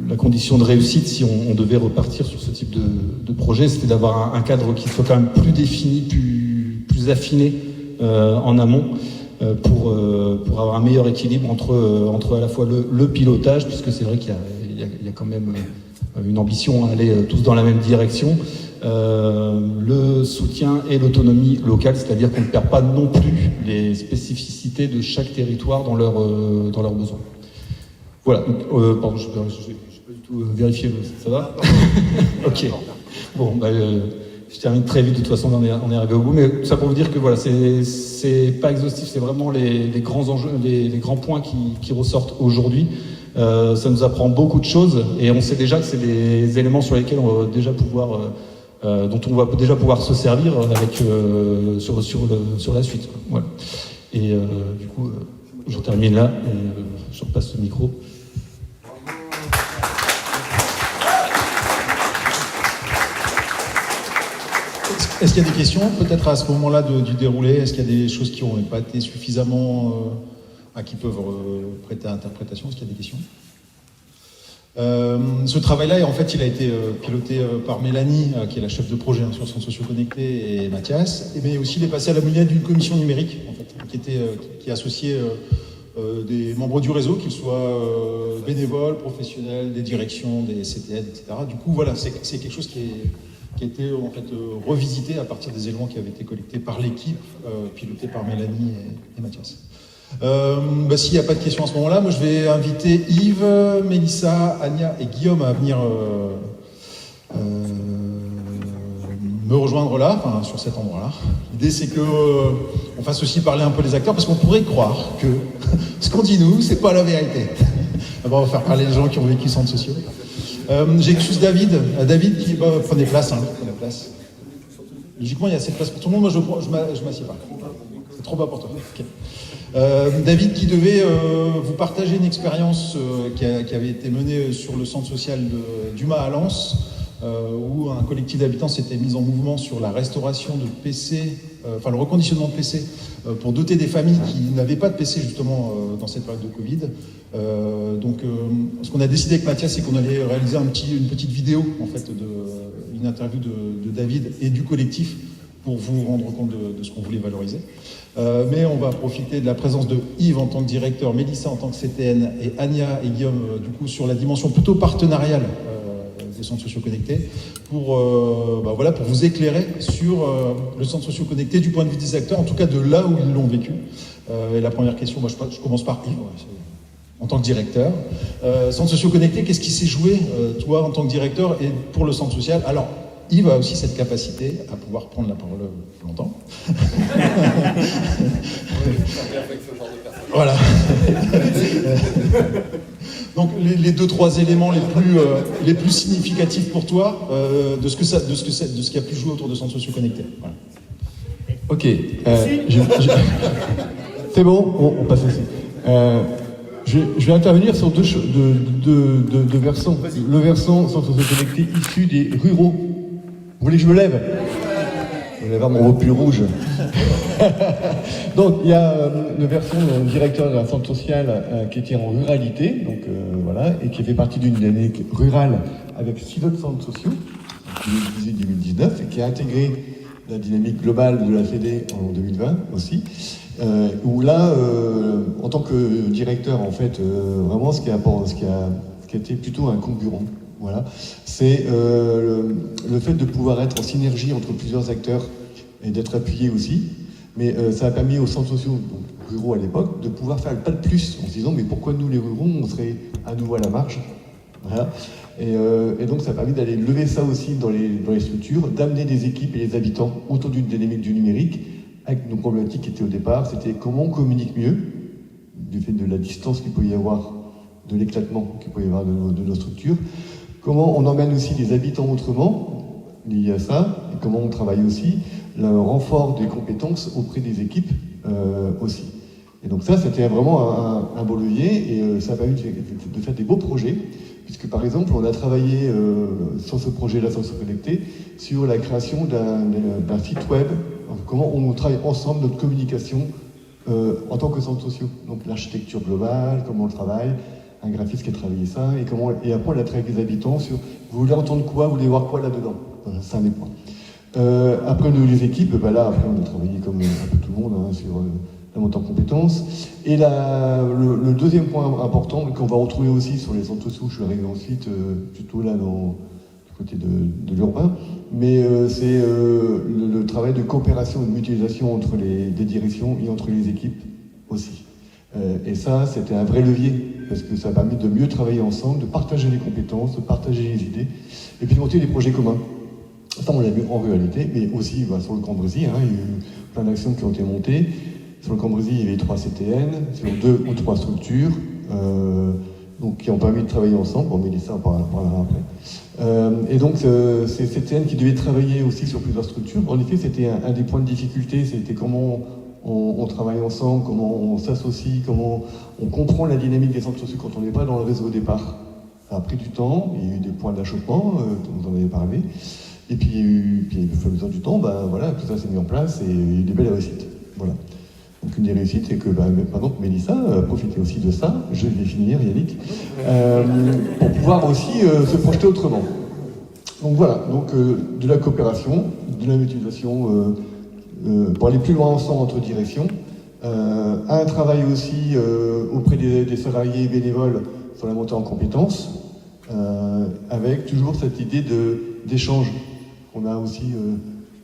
la condition de réussite, si on devait repartir sur ce type de projet, c'était d'avoir un cadre qui soit quand même plus défini, plus affiné en amont, pour avoir un meilleur équilibre entre à la fois le pilotage, puisque c'est vrai qu'il y a quand même une ambition à aller tous dans la même direction, le soutien et l'autonomie locale, c'est-à-dire qu'on ne perd pas non plus les spécificités de chaque territoire dans leurs besoins. Voilà, donc, pardon, je n'ai pas du tout vérifié, ça va? Ok, bon, je termine très vite, de toute façon on est arrivé au bout, mais tout ça pour vous dire que voilà, c'est pas exhaustif, c'est vraiment les grands enjeux, les grands points qui ressortent aujourd'hui. Ça nous apprend beaucoup de choses, et on sait déjà que c'est des éléments sur lesquels on va déjà pouvoir, dont on va déjà pouvoir se servir sur la suite. Voilà. Et du coup, j'en termine là, et je repasse le micro. Est-ce qu'il y a des questions, peut-être à ce moment-là du déroulé? Est-ce qu'il y a des choses qui n'ont pas été suffisamment... qui peuvent prêter à interprétation? Est-ce qu'il y a des questions? Ce travail-là, en fait, il a été piloté par Mélanie, qui est la chef de projet sur Centres Sociaux Connectés, et Mathias. Mais aussi, il est passé à la mulette d'une commission numérique, en fait, qui associait des membres du réseau, qu'ils soient bénévoles, professionnels, des directions, des CTN, etc. Du coup, voilà, c'est quelque chose qui a été en fait revisité à partir des éléments qui avaient été collectés par l'équipe pilotée par Mélanie et Mathias. S'il n'y a pas de questions à ce moment-là, moi je vais inviter Yves, Mélissa, Anya et Guillaume à venir me rejoindre là, sur cet endroit-là. L'idée c'est que on fasse aussi parler un peu les acteurs, parce qu'on pourrait croire que ce qu'on dit nous, c'est pas la vérité. D'abord, on va faire parler les gens qui ont vécu centres sociaux. J'excuse David qui prenez place, prenez place. Logiquement, il y a assez de place pour tout le monde. Moi, je m'assieds pas. C'est trop bas pour toi. Okay. David qui devait vous partager une expérience qui avait été menée sur le centre social d'Humas à Lens, où un collectif d'habitants s'était mis en mouvement sur la restauration de PC, le reconditionnement de PC, pour doter des familles qui n'avaient pas de PC justement dans cette période de Covid. Ce qu'on a décidé avec Mathias, c'est qu'on allait réaliser une petite vidéo, en fait, une interview de David et du collectif pour vous rendre compte de ce qu'on voulait valoriser. Mais on va profiter de la présence de Yves en tant que directeur, Mélissa en tant que CTN et Anya et Guillaume du coup sur la dimension plutôt partenariale des centres sociaux connectés pour vous éclairer sur le centre sociaux connecté du point de vue des acteurs, en tout cas de là où ils l'ont vécu. Et la première question, je commence par Yves, en tant que directeur. Centre sociaux connecté, qu'est-ce qui s'est joué, toi, en tant que directeur et pour le centre social? Alors, Yves a aussi cette capacité à pouvoir prendre la parole longtemps. Voilà. Donc les 2-3 éléments les plus significatifs pour toi de ce qui a pu jouer autour de centres sociaux connectés. Voilà. Ok. C'est bon, on passe ici. Je vais intervenir sur deux versants. Le versant centres sociaux connectés issu des ruraux. Vous voulez que je me lève? Je vais avoir mon haut pull rouge. Donc, il y a le versant directeur d'un centre social qui était en ruralité, donc et qui fait partie d'une dynamique rurale avec 6 autres centres sociaux, qui est 2019, et qui a intégré la dynamique globale de la FEDE en 2020 aussi. Où là, en tant que directeur, en fait, vraiment ce qui a été plutôt un concurrent. Voilà, c'est le fait de pouvoir être en synergie entre plusieurs acteurs et d'être appuyé aussi. Mais ça a permis aux centres sociaux ruraux à l'époque de pouvoir faire le pas de plus en se disant mais pourquoi nous les ruraux on serait à nouveau à la marge. Voilà. Et donc ça a permis d'aller lever ça aussi dans les structures, d'amener des équipes et les habitants autour d'une dynamique du numérique avec nos problématiques qui étaient au départ, c'était comment on communique mieux du fait de la distance qu'il peut y avoir, de l'éclatement qu'il peut y avoir de nos structures. Comment on emmène aussi les habitants autrement, liés à ça, et comment on travaille aussi le renfort des compétences auprès des équipes aussi. Et donc ça, c'était vraiment un beau levier, et ça a permis de faire des beaux projets, puisque par exemple, on a travaillé sur ce projet-là, sur ce connecté, sur la création d'un site web, comment on travaille ensemble notre communication en tant que centres sociaux. Donc l'architecture globale, comment on travaille, un graphiste qui a travaillé ça, et après on a travaillé avec les habitants sur vous voulez entendre quoi, vous voulez voir quoi là-dedans. C'est un des points. Après les équipes, après on a travaillé comme un peu tout le monde sur la montée en compétences. Et le deuxième point important qu'on va retrouver aussi sur les centres sociaux, je suis arrivé ensuite plutôt là du côté de l'urbain, mais c'est le travail de coopération et de mutualisation entre les directions et entre les équipes aussi. Et ça, c'était un vrai levier, parce que ça a permis de mieux travailler ensemble, de partager les compétences, de partager les idées, et puis de monter des projets communs. Ça, on l'a vu en ruralité, mais aussi sur le Cambrésis, il y a eu plein d'actions qui ont été montées. Sur le Cambrésis, il y avait 3 CTN, sur 2 ou 3 structures, donc, qui ont permis de travailler ensemble. Bon, Mélissa en parlera après. Et donc, ces CTN qui devaient travailler aussi sur plusieurs structures, en effet, c'était un des points de difficulté, c'était comment on travaille ensemble, comment on s'associe, comment on comprend la dynamique des centres sociaux quand on n'est pas dans le réseau au départ. Ça a pris du temps, il y a eu des points d'achoppement, dont vous en avez parlé. Et puis au fur et à mesure du temps, tout ça s'est mis en place et il y a eu des belles réussites. Voilà. Donc une des réussites, c'est que maintenant que Mélissa a profité aussi de ça, je vais finir Yannick, pour pouvoir aussi se projeter autrement. Donc voilà, de la coopération, de la mutualisation, pour aller plus loin ensemble entre directions, un travail aussi auprès des salariés bénévoles sur la montée en compétences, avec toujours cette idée d'échange qu'on a aussi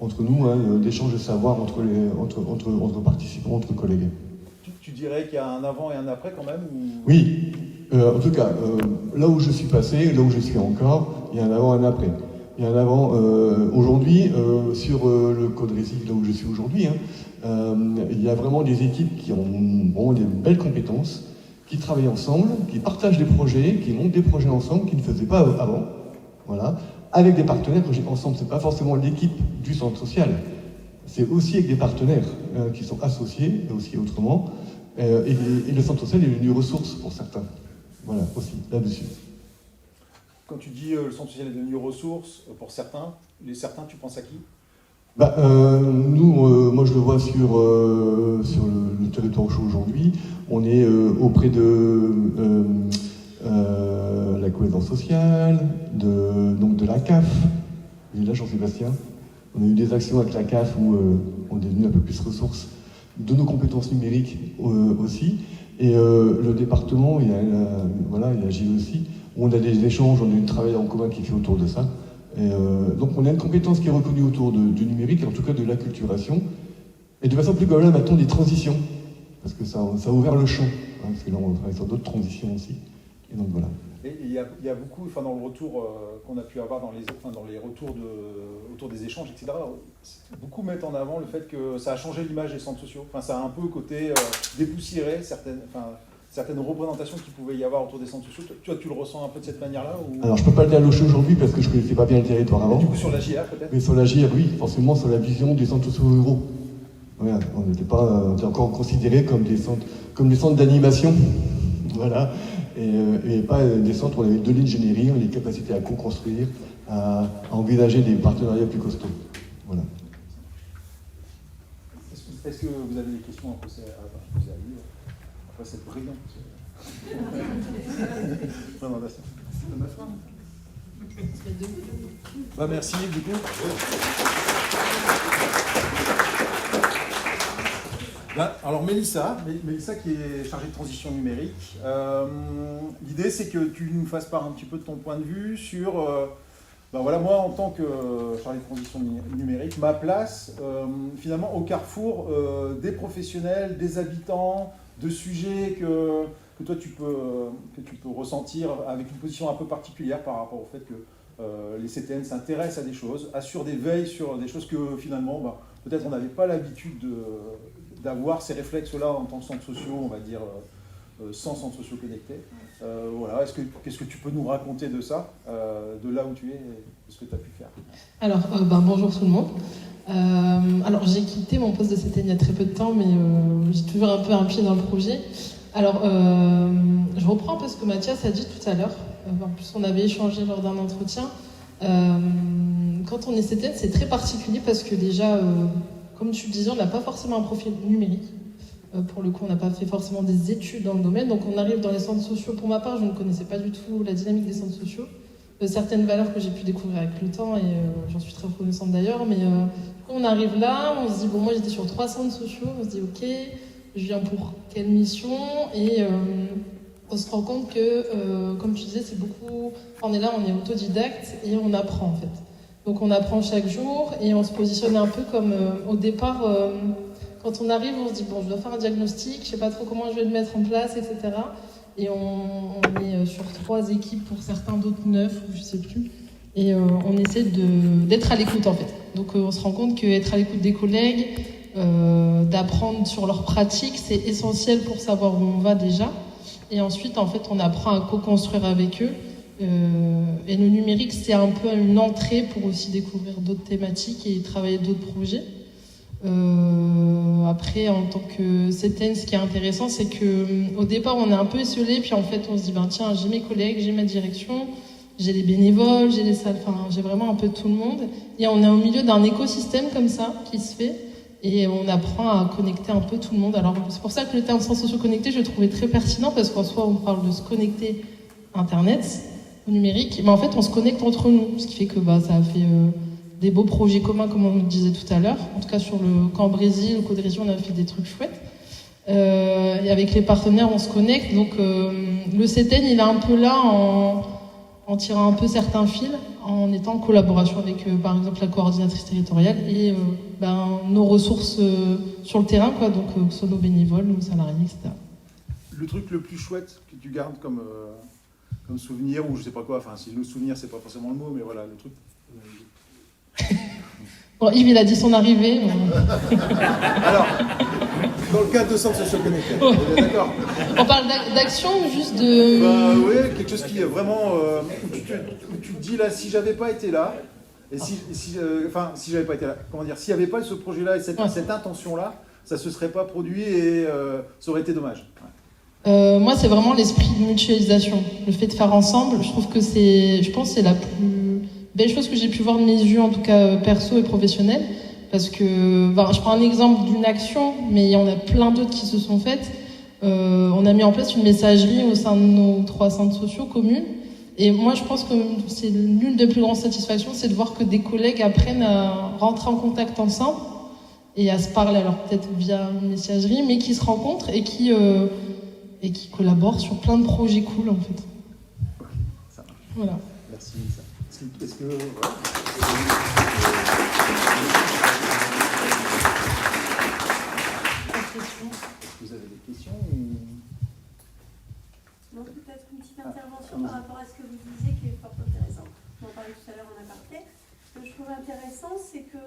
entre nous, d'échange de savoir entre participants, entre collègues. Tu dirais qu'il y a un avant et un après quand même ou... Oui, en tout cas, là où je suis passé, là où je suis encore, il y a un avant et un après. Il y a un avant aujourd'hui, sur le Cambrésis, là où je suis aujourd'hui, il y a vraiment des équipes qui ont vraiment des belles compétences, qui travaillent ensemble, qui partagent des projets, qui montent des projets ensemble, qui ne faisaient pas avant. Voilà. Avec des partenaires, quand je dis ensemble, c'est pas forcément l'équipe du centre social, c'est aussi avec des partenaires qui sont associés, aussi autrement, et le centre social est devenu ressource pour certains. Voilà, aussi, là-dessus. Quand tu dis le centre social est devenu ressource pour certains, tu penses à qui ? Moi je le vois sur le territoire chaud aujourd'hui, on est auprès de la cohésion sociale, de la CAF, et là Jean-Sébastien, on a eu des actions avec la CAF où on est devenu un peu plus ressources de nos compétences numériques aussi, et le département, il agit aussi, où on a des échanges, on a un travail en commun qui fait autour de ça. Et donc on a une compétence qui est reconnue autour du numérique, et en tout cas de l'acculturation, et de façon plus globale maintenant des transitions, parce que ça a ouvert le champ, parce que là on travaille sur d'autres transitions aussi. Et donc voilà. Et il y a beaucoup, dans le retour qu'on a pu avoir dans les retours autour des échanges, etc., beaucoup mettent en avant le fait que ça a changé l'image des centres sociaux. Ça a un peu côté dépoussiéré certaines représentations qu'il pouvait y avoir autour des centres sociaux. Toi, tu le ressens un peu de cette manière-là ou... Alors, je ne peux pas le dire à l'Ocho aujourd'hui parce que je ne connaissais pas bien le territoire avant. Du coup, sur la JR, peut-être ? Mais sur la JR, oui, forcément, sur la vision des centres sociaux ruraux. Voilà, on était encore considérés comme des centres d'animation, voilà, et pas des centres où on avait de l'ingénierie, on avait des capacités à co-construire, à envisager des partenariats plus costauds. Voilà. Est-ce que vous avez des questions à poser à lui ? Après cette brillante présentation. Merci du coup. Alors Mélissa qui est chargée de transition numérique, l'idée c'est que tu nous fasses part un petit peu de ton point de vue sur moi en tant que chargé de transition numérique, ma place finalement au carrefour des professionnels, des habitants, de sujets que toi tu peux ressentir avec une position un peu particulière par rapport au fait que les CTN s'intéressent à des choses, assurent des veilles sur des choses que finalement peut-être on n'avait pas l'habitude d'avoir ces réflexes-là en tant que centres sociaux, on va dire sans centres sociaux connectés. Voilà. Qu'est-ce que tu peux nous raconter de ça, de là où tu es, et de ce que tu as pu faire? Alors, bonjour tout le monde. Alors, j'ai quitté mon poste de CTN il y a très peu de temps, mais j'ai toujours un peu un pied dans le projet. Alors, je reprends un peu ce que Mathias a dit tout à l'heure. En plus, on avait échangé lors d'un entretien. Quand on est CTN, c'est très particulier parce que déjà, comme tu le disais, on n'a pas forcément un profil numérique. Pour le coup, on n'a pas fait forcément des études dans le domaine. Donc, on arrive dans les centres sociaux. Pour ma part, je ne connaissais pas du tout la dynamique des centres sociaux. Certaines valeurs que j'ai pu découvrir avec le temps, et j'en suis très reconnaissante d'ailleurs. Mais on arrive là, on se dit, bon, moi j'étais sur 3 centres sociaux. On se dit, ok, je viens pour quelle mission? Et on se rend compte que, comme tu disais, c'est beaucoup. On est là, on est autodidacte et on apprend en fait. Donc on apprend chaque jour et on se positionne un peu comme au départ. Quand on arrive, on se dit, bon, je dois faire un diagnostic, je sais pas trop comment je vais le mettre en place, etc. Et on est sur 3 équipes, pour certains, d'autres 9, ou je sais plus. Et on essaie d'être à l'écoute, en fait. Donc on se rend compte qu'être à l'écoute des collègues, d'apprendre sur leurs pratiques, c'est essentiel pour savoir où on va déjà. Et ensuite, en fait, on apprend à co-construire avec eux. Et le numérique, c'est un peu une entrée pour aussi découvrir d'autres thématiques et travailler d'autres projets. Après, en tant que CTN, ce qui est intéressant, c'est que au départ, on est un peu isolé, puis en fait, on se dit, ben tiens, j'ai mes collègues, j'ai ma direction, j'ai les bénévoles, j'ai les salles, enfin, j'ai vraiment un peu tout le monde. Et on est au milieu d'un écosystème comme ça qui se fait, et on apprend à connecter un peu tout le monde. Alors, c'est pour ça que le terme centres sociaux connectés, je le trouvais très pertinent, parce qu'en soi, on parle de se connecter à Internet, au numérique, mais en fait, on se connecte entre nous, ce qui fait que ça a fait des beaux projets communs, comme on le disait tout à l'heure. En tout cas, sur le camp Brésil, au Code-Région, on a fait des trucs chouettes. Et avec les partenaires, on se connecte. Donc, le CTN, il est un peu là en tirant un peu certains fils, en étant en collaboration avec, par exemple, la coordinatrice territoriale et nos ressources sur le terrain, quoi. Donc, que ce soit nos bénévoles, nos salariés, etc. Le truc le plus chouette que tu gardes comme souvenir, ou je sais pas quoi, enfin, si le souvenir, c'est pas forcément le mot, mais voilà, le truc. Bon, Yves, il a dit son arrivée. Alors, dans le cadre de centres sociaux connectés, d'accord. On parle d'action ou juste de... Oui, quelque chose qui est vraiment... où tu te dis là, si j'avais pas été là, et si j'avais pas été là, comment dire, s'il n'y avait pas eu ce projet-là et cette intention-là, ça se serait pas produit et ça aurait été dommage. Ouais. Moi, c'est vraiment l'esprit de mutualisation. Le fait de faire ensemble, je trouve que je pense que c'est la plus belle chose que j'ai pu voir de mes yeux, en tout cas perso et professionnel. Parce que, je prends un exemple d'une action, mais il y en a plein d'autres qui se sont faites. On a mis en place une messagerie au sein de nos 3 centres sociaux communes. Et moi, je pense que c'est l'une des plus grandes satisfactions, c'est de voir que des collègues apprennent à rentrer en contact ensemble et à se parler, alors peut-être via une messagerie, mais qui se rencontrent et qui collaborent sur plein de projets cool, en fait. Ça marche. Voilà. Merci, Lisa. Est-ce que... Vous avez des questions ou... Non, peut-être une petite intervention par rapport à ce que vous disiez qui est fort intéressant. On en parlait tout à l'heure en aparté. Ce que je trouve intéressant, c'est que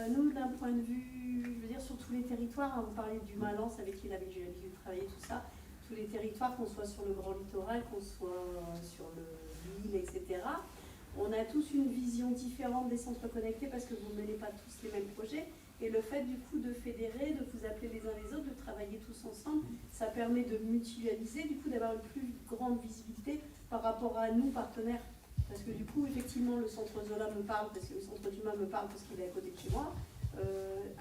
nous, d'un point de vue, je veux dire, sur tous les territoires, vous parlez du Malance avec qui j'ai l'habitude de travailler, tout ça, tous les territoires, qu'on soit sur le Grand Littoral, qu'on soit sur l'île, etc., on a tous une vision différente des centres connectés parce que vous ne menez pas tous les mêmes projets. Et le fait du coup de fédérer, de vous appeler les uns les autres, de travailler tous ensemble, ça permet de mutualiser, du coup d'avoir une plus grande visibilité par rapport à nous, partenaires. Parce que du coup, effectivement, le centre Zola me parle, parce que le centre Dumas me parle parce qu'il est à côté de chez moi,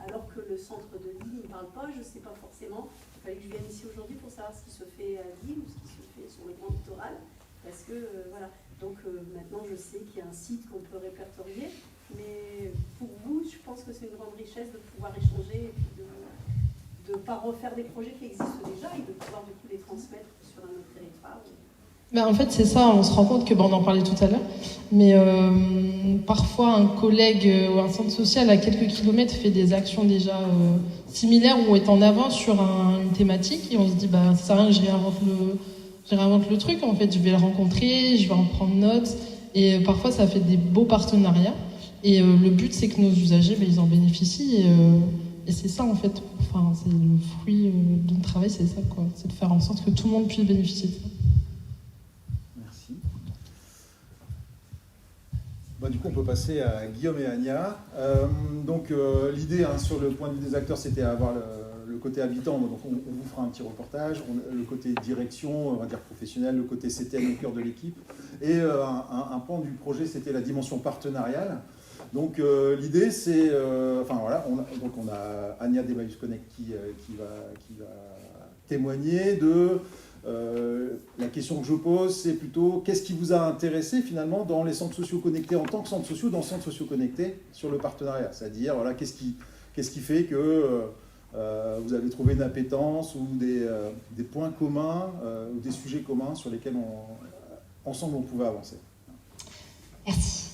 alors que le centre de Lille ne me parle pas, je ne sais pas forcément. Il fallait que je vienne ici aujourd'hui pour savoir ce qui se fait à Lille ou ce qui se fait sur le Grand Littoral. Parce que, voilà. Donc maintenant, je sais qu'il y a un site qu'on peut répertorier. Mais pour vous, je pense que c'est une grande richesse de pouvoir échanger et puis de ne pas refaire des projets qui existent déjà et de pouvoir du coup les transmettre sur un autre territoire. En fait, c'est ça, on se rend compte que, on en parlait tout à l'heure, mais parfois un collègue ou un centre social à quelques kilomètres fait des actions déjà similaires ou est en avance sur une thématique et on se dit, ça sert à rien que je réinvente le truc, en fait, je vais le rencontrer, je vais en prendre note et parfois ça fait des beaux partenariats. Et le but, c'est que nos usagers, ils en bénéficient. c'est ça en fait, enfin, c'est le fruit de notre travail, c'est ça quoi, c'est de faire en sorte que tout le monde puisse bénéficier de ça. Merci. Bah, du coup, on peut passer à Guillaume et Anya. L'idée, sur le point de vue des acteurs, c'était avoir le côté habitant. Donc, on vous fera un petit reportage. Le côté direction, on va dire professionnel, le côté CTN au cœur de l'équipe. Et un pan du projet, c'était la dimension partenariale. Donc, l'idée, c'est... on a Anya d'Emmaüs Connect qui va témoigner de... la question que je pose, c'est plutôt qu'est-ce qui vous a intéressé finalement dans les centres sociaux connectés en tant que centres sociaux, dans centres sociaux connectés sur le partenariat, c'est-à-dire voilà, qu'est-ce qui fait que vous avez trouvé une appétence ou des points communs ou des sujets communs sur lesquels ensemble on pouvait avancer. Merci.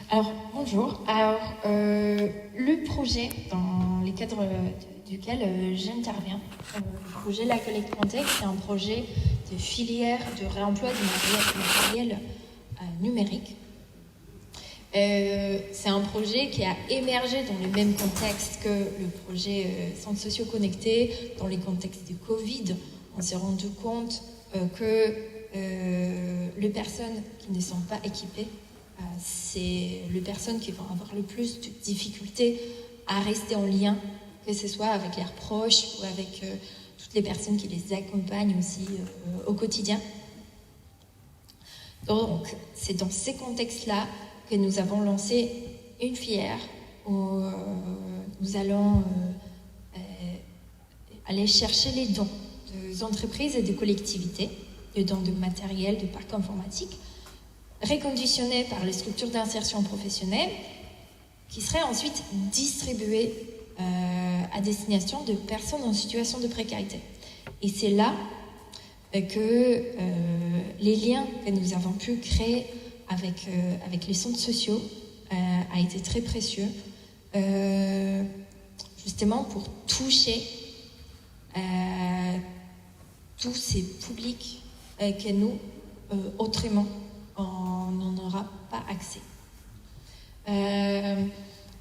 Alors bonjour. Alors le projet dans les cadres duquel j'interviens. Le projet La Collecte Contact, c'est un projet de filière de réemploi du matériel numérique. C'est un projet qui a émergé dans le même contexte que le projet Centres sociaux connectés. Dans les contextes de Covid, on s'est rendu compte que les personnes qui ne sont pas équipées, c'est les personnes qui vont avoir le plus de difficultés à rester en lien, que ce soit avec leurs proches ou avec toutes les personnes qui les accompagnent aussi au quotidien. Donc, c'est dans ces contextes-là que nous avons lancé une filière où nous allons aller chercher les dons des entreprises et des collectivités, les dons de matériel, de parcs informatiques, réconditionnés par les structures d'insertion professionnelle, qui seraient ensuite distribués à destination de personnes en situation de précarité. Et c'est là que les liens que nous avons pu créer avec les centres sociaux a été très précieux, justement pour toucher tous ces publics que nous, autrement, on n'en aura pas accès.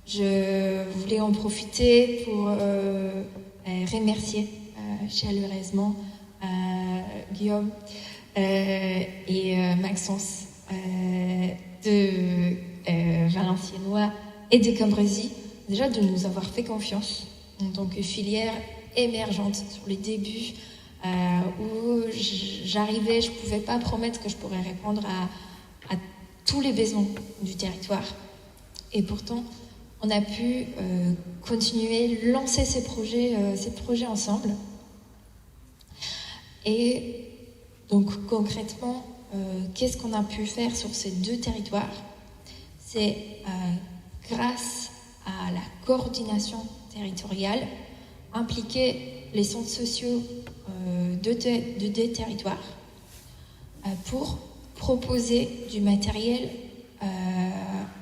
Je voulais en profiter pour remercier chaleureusement Guillaume et Maxence de Valenciennois et de Cambrésis, déjà de nous avoir fait confiance en tant que filière émergente sur les débuts où j'arrivais, je ne pouvais pas promettre que je pourrais répondre à tous les besoins du territoire. Et pourtant, on a pu continuer, lancer ces projets ensemble. Et donc concrètement, qu'est-ce qu'on a pu faire sur ces deux territoires? C'est grâce à la coordination territoriale, impliquer les centres sociaux de deux territoires pour proposer du matériel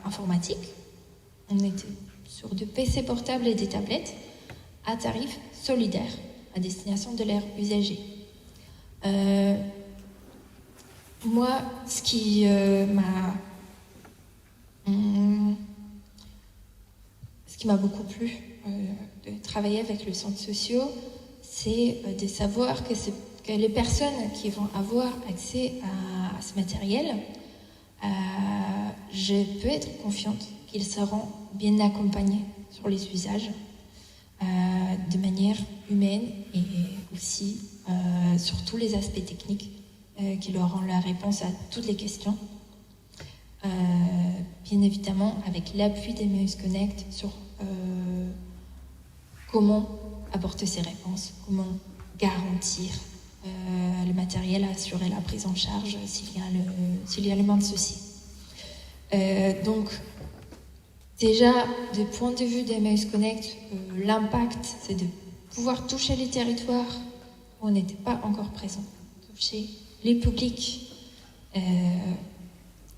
informatique. On était sur des PC portables et des tablettes à tarif solidaire à destination de leurs usagers. Moi, ce qui m'a beaucoup plu de travailler avec les centres sociaux, c'est de savoir que les personnes qui vont avoir accès à ce matériel, je peux être confiante qu'ils seront bien accompagnés sur les usages de manière humaine et aussi sur tous les aspects techniques qui auront la réponse à toutes les questions. Bien évidemment, avec l'appui d'Emmaüs Connect sur comment apporter ces réponses, comment garantir le matériel, assurer la prise en charge s'il y a le moins de soucis. Donc, déjà, du point de vue d'Emmaüs Connect, l'impact, c'est de pouvoir toucher les territoires où on n'était pas encore présent, toucher les publics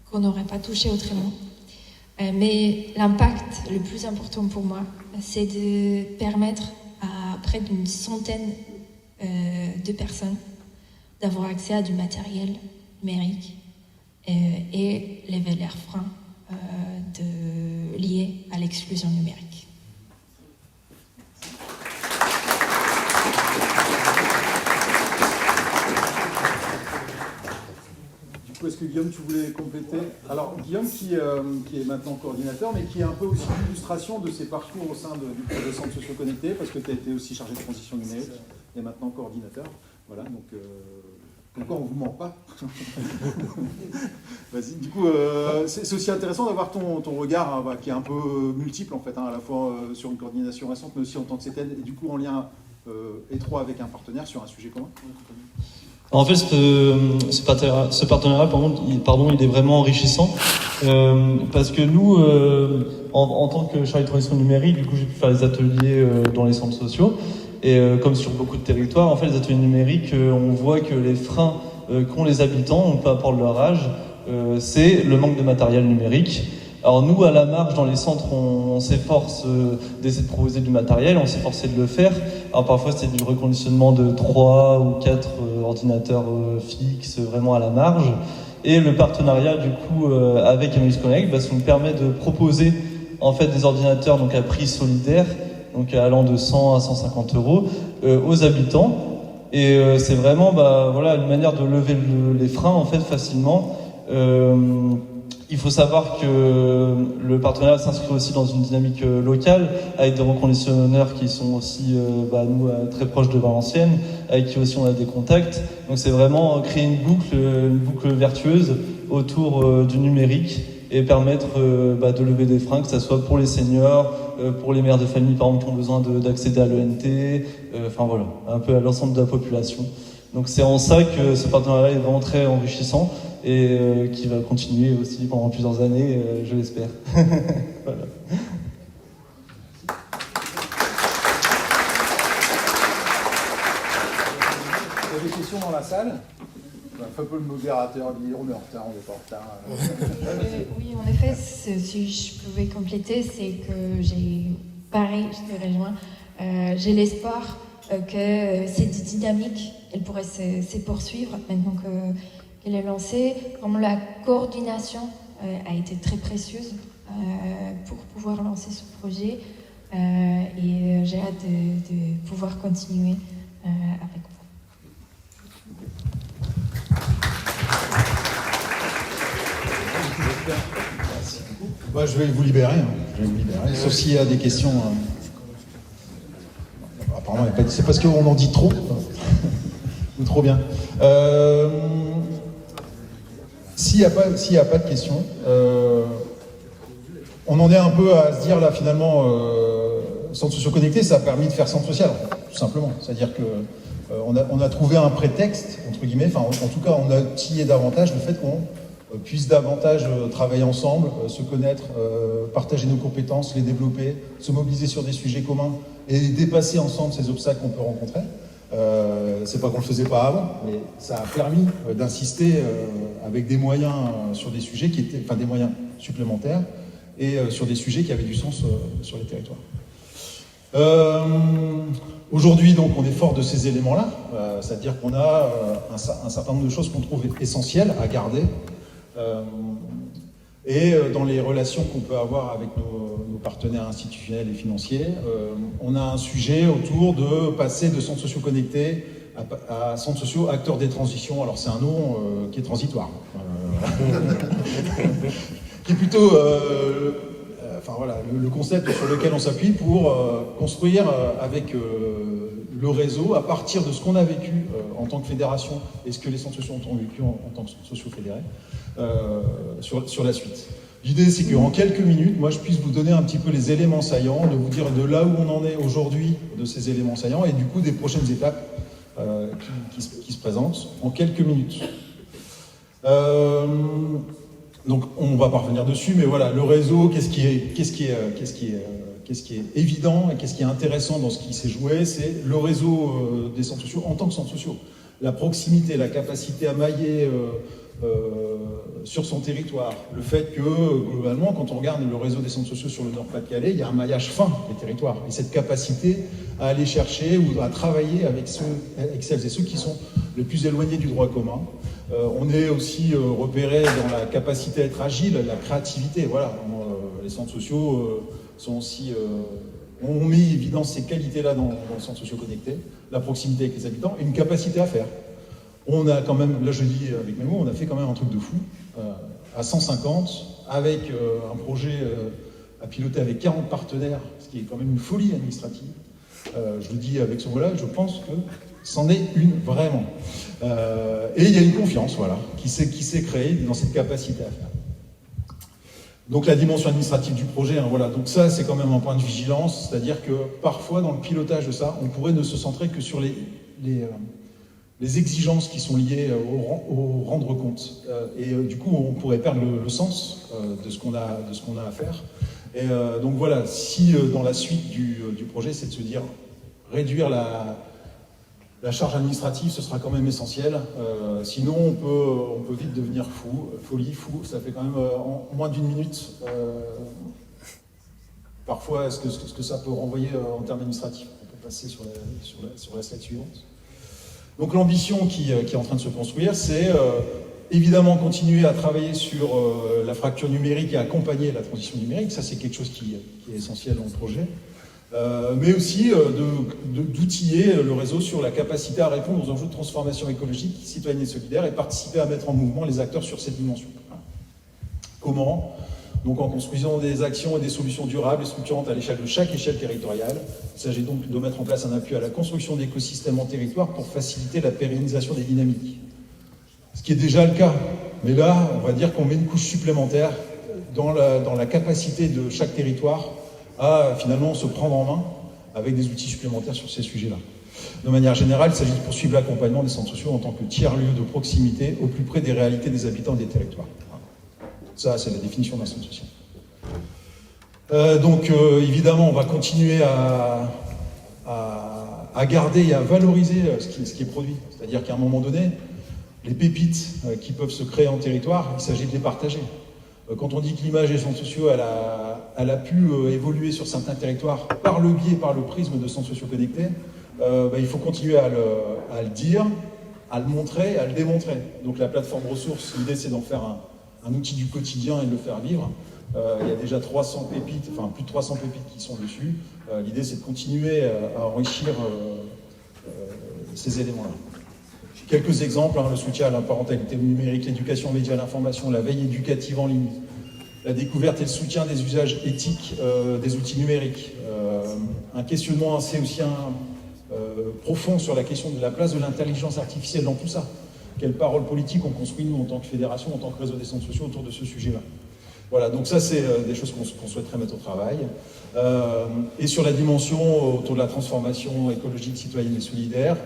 qu'on n'aurait pas touché autrement. Mais l'impact le plus important pour moi, c'est de permettre à près d'une centaine de personnes d'avoir accès à du matériel numérique et lever leurs freins liés à l'exclusion numérique. coup, est-ce que Guillaume, tu voulais compléter? Alors, Guillaume qui est maintenant coordinateur, mais qui est un peu aussi l'illustration de ses parcours au sein du projet Centres Sociaux Connectés, parce que tu as été aussi chargé de transition numérique et maintenant coordinateur. Voilà, donc pourquoi on ne vous ment pas? Vas-y, du coup, c'est aussi intéressant d'avoir ton regard qui est un peu multiple en fait, à la fois sur une coordination récente, mais aussi en tant que CTN, et du coup en lien étroit avec un partenaire sur un sujet commun. En fait, ce partenariat, il est vraiment enrichissant parce que nous, en tant que chargé de transition numérique, du coup, j'ai pu faire des ateliers dans les centres sociaux et comme sur beaucoup de territoires, en fait, les ateliers numériques, on voit que les freins qu'ont les habitants, peu importe leur âge, c'est le manque de matériel numérique. Alors nous, à la marge, dans les centres, on s'efforce d'essayer de proposer du matériel, on s'efforce de le faire. Alors parfois, c'est du reconditionnement de 3 ou 4 ordinateurs fixes, vraiment à la marge. Et le partenariat, du coup, avec Emmaüs Connect, ça nous permet de proposer en fait des ordinateurs donc à prix solidaire, donc allant de 100 à 150 euros, aux habitants. Et c'est vraiment une manière de lever les freins en fait facilement. Il faut savoir que le partenariat s'inscrit aussi dans une dynamique locale, avec des reconditionneurs qui sont aussi nous très proches de Valenciennes, avec qui aussi on a des contacts. Donc c'est vraiment créer une boucle vertueuse autour du numérique et permettre de lever des freins, que ce soit pour les seniors, pour les mères de famille par exemple qui ont besoin d'accéder à l'ENT, un peu à l'ensemble de la population. Donc c'est en ça que ce partenariat est vraiment très enrichissant et qui va continuer aussi pendant plusieurs années, je l'espère. Voilà. Il y a des questions dans la salle? Un peu le modérateur, on est en retard, on n'est pas en retard. Oui, en effet, si je pouvais compléter, c'est que pareil, je te rejoins, j'ai l'espoir que cette dynamique, elle pourrait se poursuivre maintenant qu'elle est lancée. Comme la coordination a été très précieuse pour pouvoir lancer ce projet, et j'ai hâte de pouvoir continuer avec vous. Je vais vous libérer. Sauf s'il y a des questions. Apparemment, c'est parce qu'on en dit trop. Ou trop bien. S'il n'y a pas de questions, on en est un peu à se dire là finalement, centre sociaux connectés, ça a permis de faire centre social, tout simplement. C'est-à-dire que on a trouvé un prétexte, entre guillemets, en tout cas on a tillé davantage le fait qu'on puisse davantage travailler ensemble, se connaître, partager nos compétences, les développer, se mobiliser sur des sujets communs et dépasser ensemble ces obstacles qu'on peut rencontrer. C'est pas qu'on le faisait pas avant, mais ça a permis d'insister avec des moyens sur des sujets qui étaient, des moyens supplémentaires et sur des sujets qui avaient du sens sur les territoires. Aujourd'hui, donc, on est fort de ces éléments-là, c'est-à-dire qu'on a un certain nombre de choses qu'on trouve essentielles à garder. Et dans les relations qu'on peut avoir avec nos partenaires institutionnels et financiers, on a un sujet autour de passer de centres sociaux connectés à centres sociaux acteurs des transitions. Alors c'est un nom qui est transitoire, qui est plutôt le concept sur lequel on s'appuie pour construire avec le réseau, à partir de ce qu'on a vécu en tant que fédération et ce que les centres sociaux ont vécu en tant que centres sociaux fédérés, sur la suite. L'idée, c'est qu'en quelques minutes, moi, je puisse vous donner un petit peu les éléments saillants, de vous dire de là où on en est aujourd'hui, de ces éléments saillants, et du coup, des prochaines étapes qui se présentent en quelques minutes. Donc, on va pas revenir dessus, mais voilà, le réseau, qu'est-ce qui est évident et qu'est-ce qui est intéressant dans ce qui s'est joué, c'est le réseau des centres sociaux en tant que centres sociaux. La proximité, la capacité à mailler sur son territoire. Le fait que, globalement, quand on regarde le réseau des centres sociaux sur le Nord-Pas-de-Calais, il y a un maillage fin des territoires. Et cette capacité à aller chercher ou à travailler avec celles et ceux qui sont les plus éloignés du droit commun. On est aussi repéré dans la capacité à être agile, la créativité. Voilà, les centres sociaux sont aussi... on met en évidence ces qualités-là dans le centre socio-connecté, la proximité avec les habitants et une capacité à faire. On a quand même, là je dis avec mes mots, on a fait quand même un truc de fou, à 150, avec un projet à piloter avec 40 partenaires, ce qui est quand même une folie administrative. Je le dis avec ce mot-là, je pense que c'en est une vraiment. Et il y a une confiance, voilà, qui s'est créée dans cette capacité à faire. Donc la dimension administrative du projet, hein, voilà. Donc ça c'est quand même un point de vigilance, c'est-à-dire que parfois dans le pilotage de ça, on pourrait ne se centrer que sur les exigences qui sont liées au rendre compte. Du coup, on pourrait perdre le sens de ce qu'on a à faire. Et donc voilà, si dans la suite du projet, c'est de se dire réduire la charge administrative, ce sera quand même essentiel. Sinon, on peut vite devenir fou, ça fait quand même en moins d'une minute. Parfois, ce que ça peut renvoyer en termes administratifs. On peut passer sur la slide suivante. Donc l'ambition qui est en train de se construire, c'est évidemment continuer à travailler sur la fracture numérique et accompagner la transition numérique. Ça, c'est quelque chose qui est essentiel dans le projet. Mais aussi d'outiller le réseau sur la capacité à répondre aux enjeux de transformation écologique, citoyenne et solidaire, et participer à mettre en mouvement les acteurs sur cette dimension. Comment ? Donc en construisant des actions et des solutions durables et structurantes à l'échelle de chaque échelle territoriale. Il s'agit donc de mettre en place un appui à la construction d'écosystèmes en territoire pour faciliter la pérennisation des dynamiques. Ce qui est déjà le cas. Mais là, on va dire qu'on met une couche supplémentaire dans la capacité de chaque territoire à finalement se prendre en main avec des outils supplémentaires sur ces sujets-là. De manière générale, il s'agit de poursuivre l'accompagnement des centres sociaux en tant que tiers-lieu de proximité au plus près des réalités des habitants et des territoires. Ça, c'est la définition d'un centre social. Donc, évidemment, on va continuer à garder et à valoriser ce qui est produit. C'est-à-dire qu'à un moment donné, les pépites qui peuvent se créer en territoire, il s'agit de les partager. Quand on dit que l'image des centres sociaux, elle a pu évoluer sur certains territoires par le biais, par le prisme de centres sociaux connectés, il faut continuer à le dire, à le montrer, à le démontrer. Donc la plateforme ressources, l'idée c'est d'en faire un outil du quotidien et de le faire vivre. Il y a déjà 300 pépites, enfin plus de 300 pépites qui sont dessus. L'idée c'est de continuer à enrichir ces éléments-là. Quelques exemples, le soutien à la parentalité numérique, l'éducation média à l'information, la veille éducative en ligne, la découverte et le soutien des usages éthiques des outils numériques, un questionnement assez aussi profond sur la question de la place de l'intelligence artificielle dans tout ça. Quelle parole politique on construit, nous, en tant que fédération, en tant que réseau des centres sociaux, autour de ce sujet-là. Voilà, donc ça, c'est des choses qu'on souhaiterait mettre au travail. Et sur la dimension autour de la transformation écologique, citoyenne et solidaire,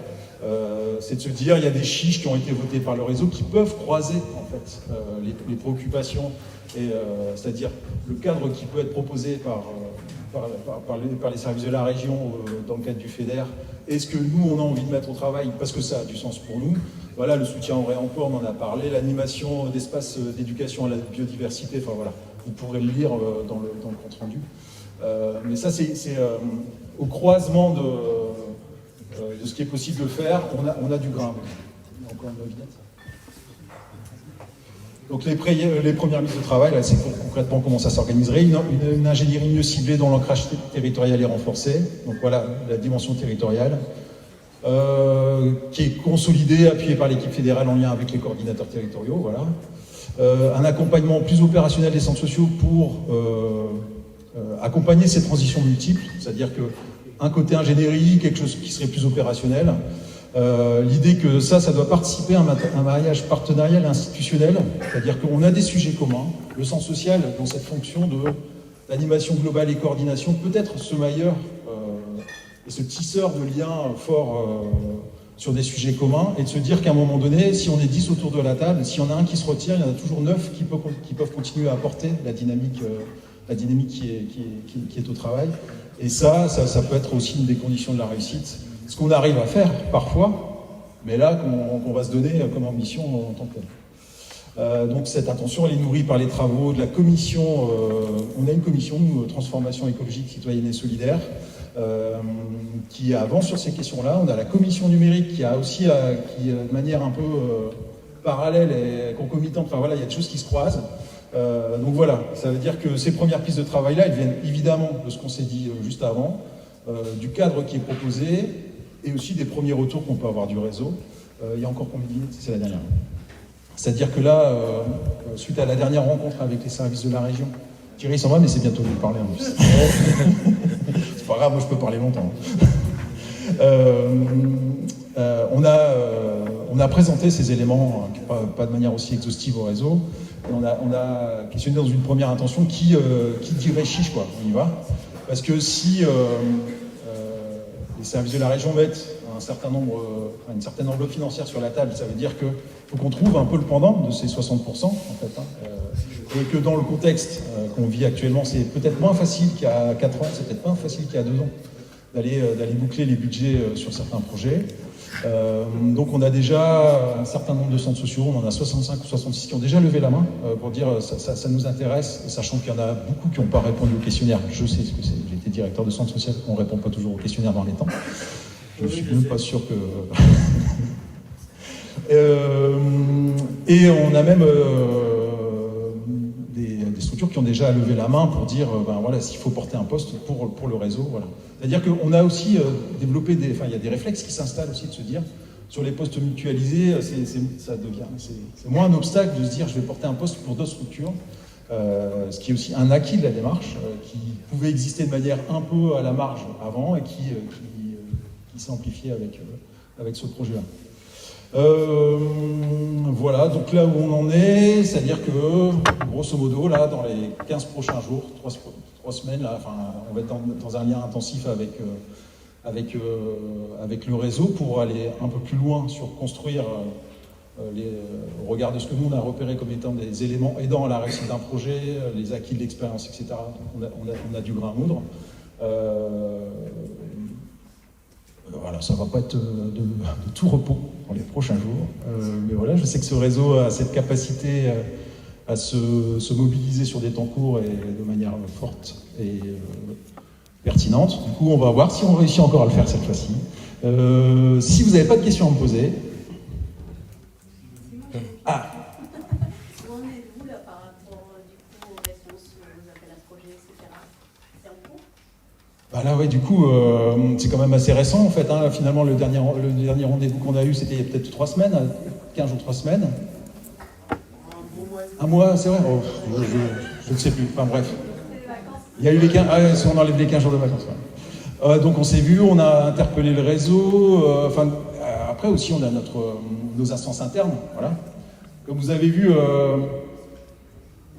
c'est de se dire, il y a des chiches qui ont été votées par le réseau qui peuvent croiser, en fait, les préoccupations, c'est-à-dire le cadre qui peut être proposé par les services de la région dans le cadre du FEDER, et ce que nous, on a envie de mettre au travail, parce que ça a du sens pour nous. Voilà, le soutien au réemploi, on en a parlé, l'animation d'espaces d'éducation à la biodiversité, enfin voilà, vous pourrez le lire dans le compte-rendu. Mais ça, c'est au croisement de ce qui est possible de faire, on a du grain. Encore une vignette. Donc les premières mises de travail, là, c'est concrètement comment ça s'organiserait. Une ingénierie mieux ciblée dont l'ancrage territorial est renforcé. Donc voilà, la dimension territoriale. Qui est consolidée, appuyée par l'équipe fédérale en lien avec les coordinateurs territoriaux. Voilà. Un accompagnement plus opérationnel des centres sociaux pour accompagner ces transitions multiples, c'est-à-dire qu'un côté ingénierie, quelque chose qui serait plus opérationnel. L'idée que ça doit participer à un mariage partenarial institutionnel, c'est-à-dire qu'on a des sujets communs. Le centre social, dans cette fonction d'animation globale et coordination, peut être ce mailleur et ce tisseur de liens forts sur des sujets communs, et de se dire qu'à un moment donné, si on est 10 autour de la table, s'il y en a un qui se retire, il y en a toujours 9 qui peuvent continuer à apporter la dynamique qui est au travail. Et ça peut être aussi une des conditions de la réussite. Ce qu'on arrive à faire parfois, mais là qu'on va se donner comme ambition en tant que donc cette intention, elle est nourrie par les travaux de la commission. On a une commission transformation écologique, citoyenne et solidaire qui avance sur ces questions-là. On a la commission numérique qui a aussi, qui de manière un peu parallèle et concomitante, enfin voilà, il y a des choses qui se croisent. Donc voilà, ça veut dire que ces premières pistes de travail-là, elles viennent évidemment de ce qu'on s'est dit juste avant, du cadre qui est proposé, et aussi des premiers retours qu'on peut avoir du réseau. il y a encore combien de minutes? C'est la dernière. C'est-à-dire que là, suite à la dernière rencontre avec les services de la région, Thierry s'en va, mais c'est bientôt de lui parler en plus. C'est pas grave, moi je peux parler longtemps. On a présenté ces éléments, pas de manière aussi exhaustive au réseau. Et on a questionné dans une première intention qui dirait chiche, quoi, on y va. Parce que si les services de la région mettent une certaine enveloppe financière sur la table, ça veut dire qu'il faut qu'on trouve un peu le pendant de ces 60%, en fait. Et que dans le contexte qu'on vit actuellement, c'est peut-être moins facile qu'il y a 4 ans, c'est peut-être moins facile qu'il y a 2 ans, d'aller boucler les budgets sur certains projets. Donc on a déjà un certain nombre de centres sociaux, on en a 65 ou 66 qui ont déjà levé la main pour dire ça nous intéresse, sachant qu'il y en a beaucoup qui n'ont pas répondu au questionnaire. Je sais ce que c'est, j'ai été directeur de centre social, on ne répond pas toujours au questionnaire dans les temps. Je ne suis même pas sûr que... et on a même des structures qui ont déjà levé la main pour dire voilà, s'il faut porter un poste pour le réseau. Voilà. C'est-à-dire qu'on a aussi développé il y a des réflexes qui s'installent aussi de se dire sur les postes mutualisés, c'est moins un obstacle de se dire je vais porter un poste pour d'autres structures. Ce qui est aussi un acquis de la démarche, qui pouvait exister de manière un peu à la marge avant et qui s'est amplifié avec ce projet-là. Voilà, donc là où on en est, c'est-à-dire que, grosso modo, là, dans les 15 prochains jours, 3 semaines, là, on va être dans un lien intensif avec le réseau pour aller un peu plus loin sur construire, au regard de ce que nous on a repéré comme étant des éléments aidant à la réussite d'un projet, les acquis de l'expérience, etc. On a du grain à moudre. Voilà, ça ne va pas être de tout repos dans les prochains jours. Mais voilà, je sais que ce réseau a cette capacité à se mobiliser sur des temps courts et de manière forte et pertinente. Du coup, on va voir si on réussit encore à le faire cette fois-ci. Si vous n'avez pas de questions à me poser... Ah. Où en êtes-vous là par rapport aux réponses aux appels à projets, etc. C'est en cours? Là, ouais, du coup, c'est quand même assez récent en fait. Hein. Finalement, le dernier rendez-vous qu'on a eu, c'était il y a peut-être 3 semaines, 15 jours, 3 semaines. Un mois, c'est vrai. Je ne sais plus. Enfin bref. Il y a eu les 15. On enlève les 15 jours de vacances. Ouais. Donc on s'est vu, on a interpellé le réseau. Après aussi, on a nos instances internes. Voilà. Comme vous avez vu,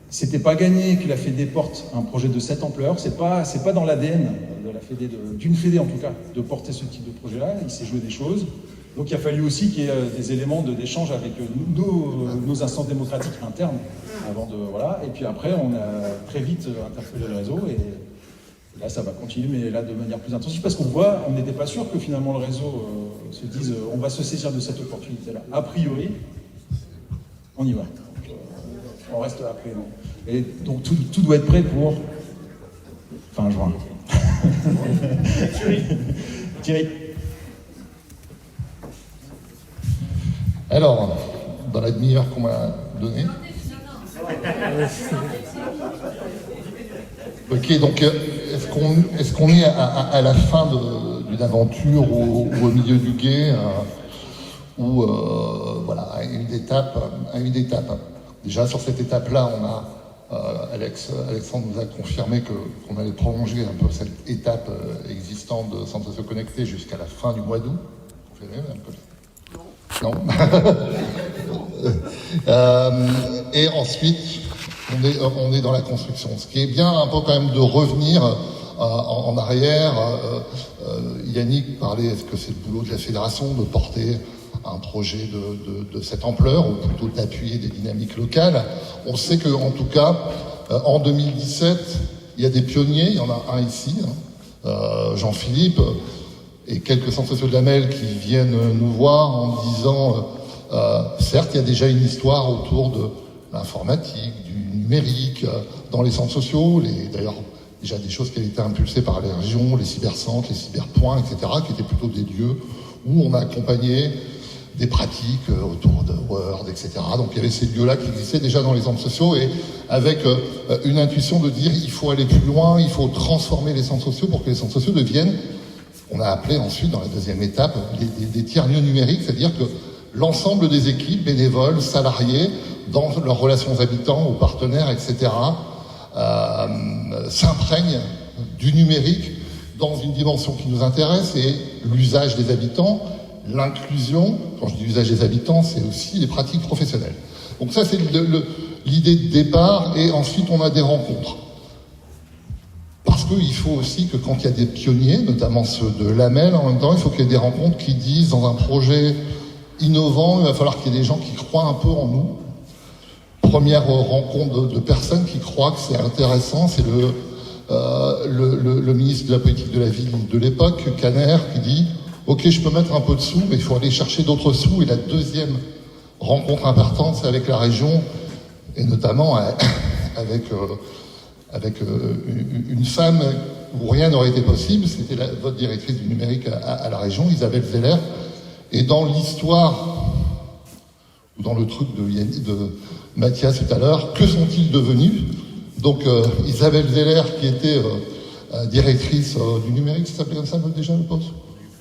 c'était pas gagné que la Fédé porte un projet de cette ampleur. C'est pas dans l'ADN de la Fédé, d'une Fédé en tout cas, de porter ce type de projet-là. Il s'est joué des choses. Donc il a fallu aussi qu'il y ait des éléments d'échange avec nos instances démocratiques internes avant de voilà. Et puis après, on a très vite interpellé le réseau et là, ça va continuer, mais là de manière plus intensive parce qu'on voit, on n'était pas sûr que finalement le réseau se dise, on va se saisir de cette opportunité-là. A priori, on y va. Donc, on reste après. Non. Et donc tout doit être prêt pour fin juin. Thierry. Alors, dans la demi-heure qu'on m'a donnée. Ok, donc est-ce qu'on est à la fin d'une aventure ou au milieu du gué ou voilà, à une étape. Déjà sur cette étape-là, on a Alexandre nous a confirmé qu'on allait prolonger un peu cette étape existante de Centres Sociaux Connectés jusqu'à la fin du mois d'août. Non. Et ensuite, on est dans la construction. Ce qui est bien un peu quand même de revenir en arrière. Yannick parlait, est-ce que c'est le boulot de la fédération de porter un projet de cette ampleur, ou plutôt d'appuyer des dynamiques locales? On sait qu'en tout cas, en 2017, il y a des pionniers, il y en a un ici, Jean-Philippe, et quelques centres sociaux de la MEL qui viennent nous voir en disant, certes, il y a déjà une histoire autour de l'informatique, du numérique, dans les centres sociaux, d'ailleurs, déjà des choses qui avaient été impulsées par les régions, les cybercentres, les cyberpoints, etc., qui étaient plutôt des lieux où on a accompagné des pratiques autour de Word, etc. Donc il y avait ces lieux-là qui existaient déjà dans les centres sociaux et avec une intuition de dire il faut aller plus loin, il faut transformer les centres sociaux pour que les centres sociaux deviennent, on a appelé ensuite dans la deuxième étape, des tiers-lieux numériques, c'est-à-dire que l'ensemble des équipes, bénévoles, salariés, dans leurs relations aux habitants, aux partenaires, etc., s'imprègnent du numérique dans une dimension qui nous intéresse, et l'usage des habitants, l'inclusion. Quand je dis usage des habitants, c'est aussi les pratiques professionnelles. Donc ça, c'est l'idée de départ, et ensuite on a des rencontres. Parce qu'il faut aussi que quand il y a des pionniers, notamment ceux de l'AMEL, en même temps, il faut qu'il y ait des rencontres qui disent, dans un projet innovant, il va falloir qu'il y ait des gens qui croient un peu en nous. Première rencontre de personnes qui croient que c'est intéressant, c'est le ministre de la politique de la ville de l'époque, Caner, qui dit « Ok, je peux mettre un peu de sous, mais il faut aller chercher d'autres sous ». Et la deuxième rencontre importante, c'est avec la région, et notamment avec une femme où rien n'aurait été possible, c'était votre directrice du numérique à la région, Isabelle Zeller. Et dans l'histoire, ou dans le truc de Mathias tout à l'heure, que sont-ils devenus? Donc Isabelle Zeller, qui était directrice du numérique, ça s'appelait comme ça déjà le poste?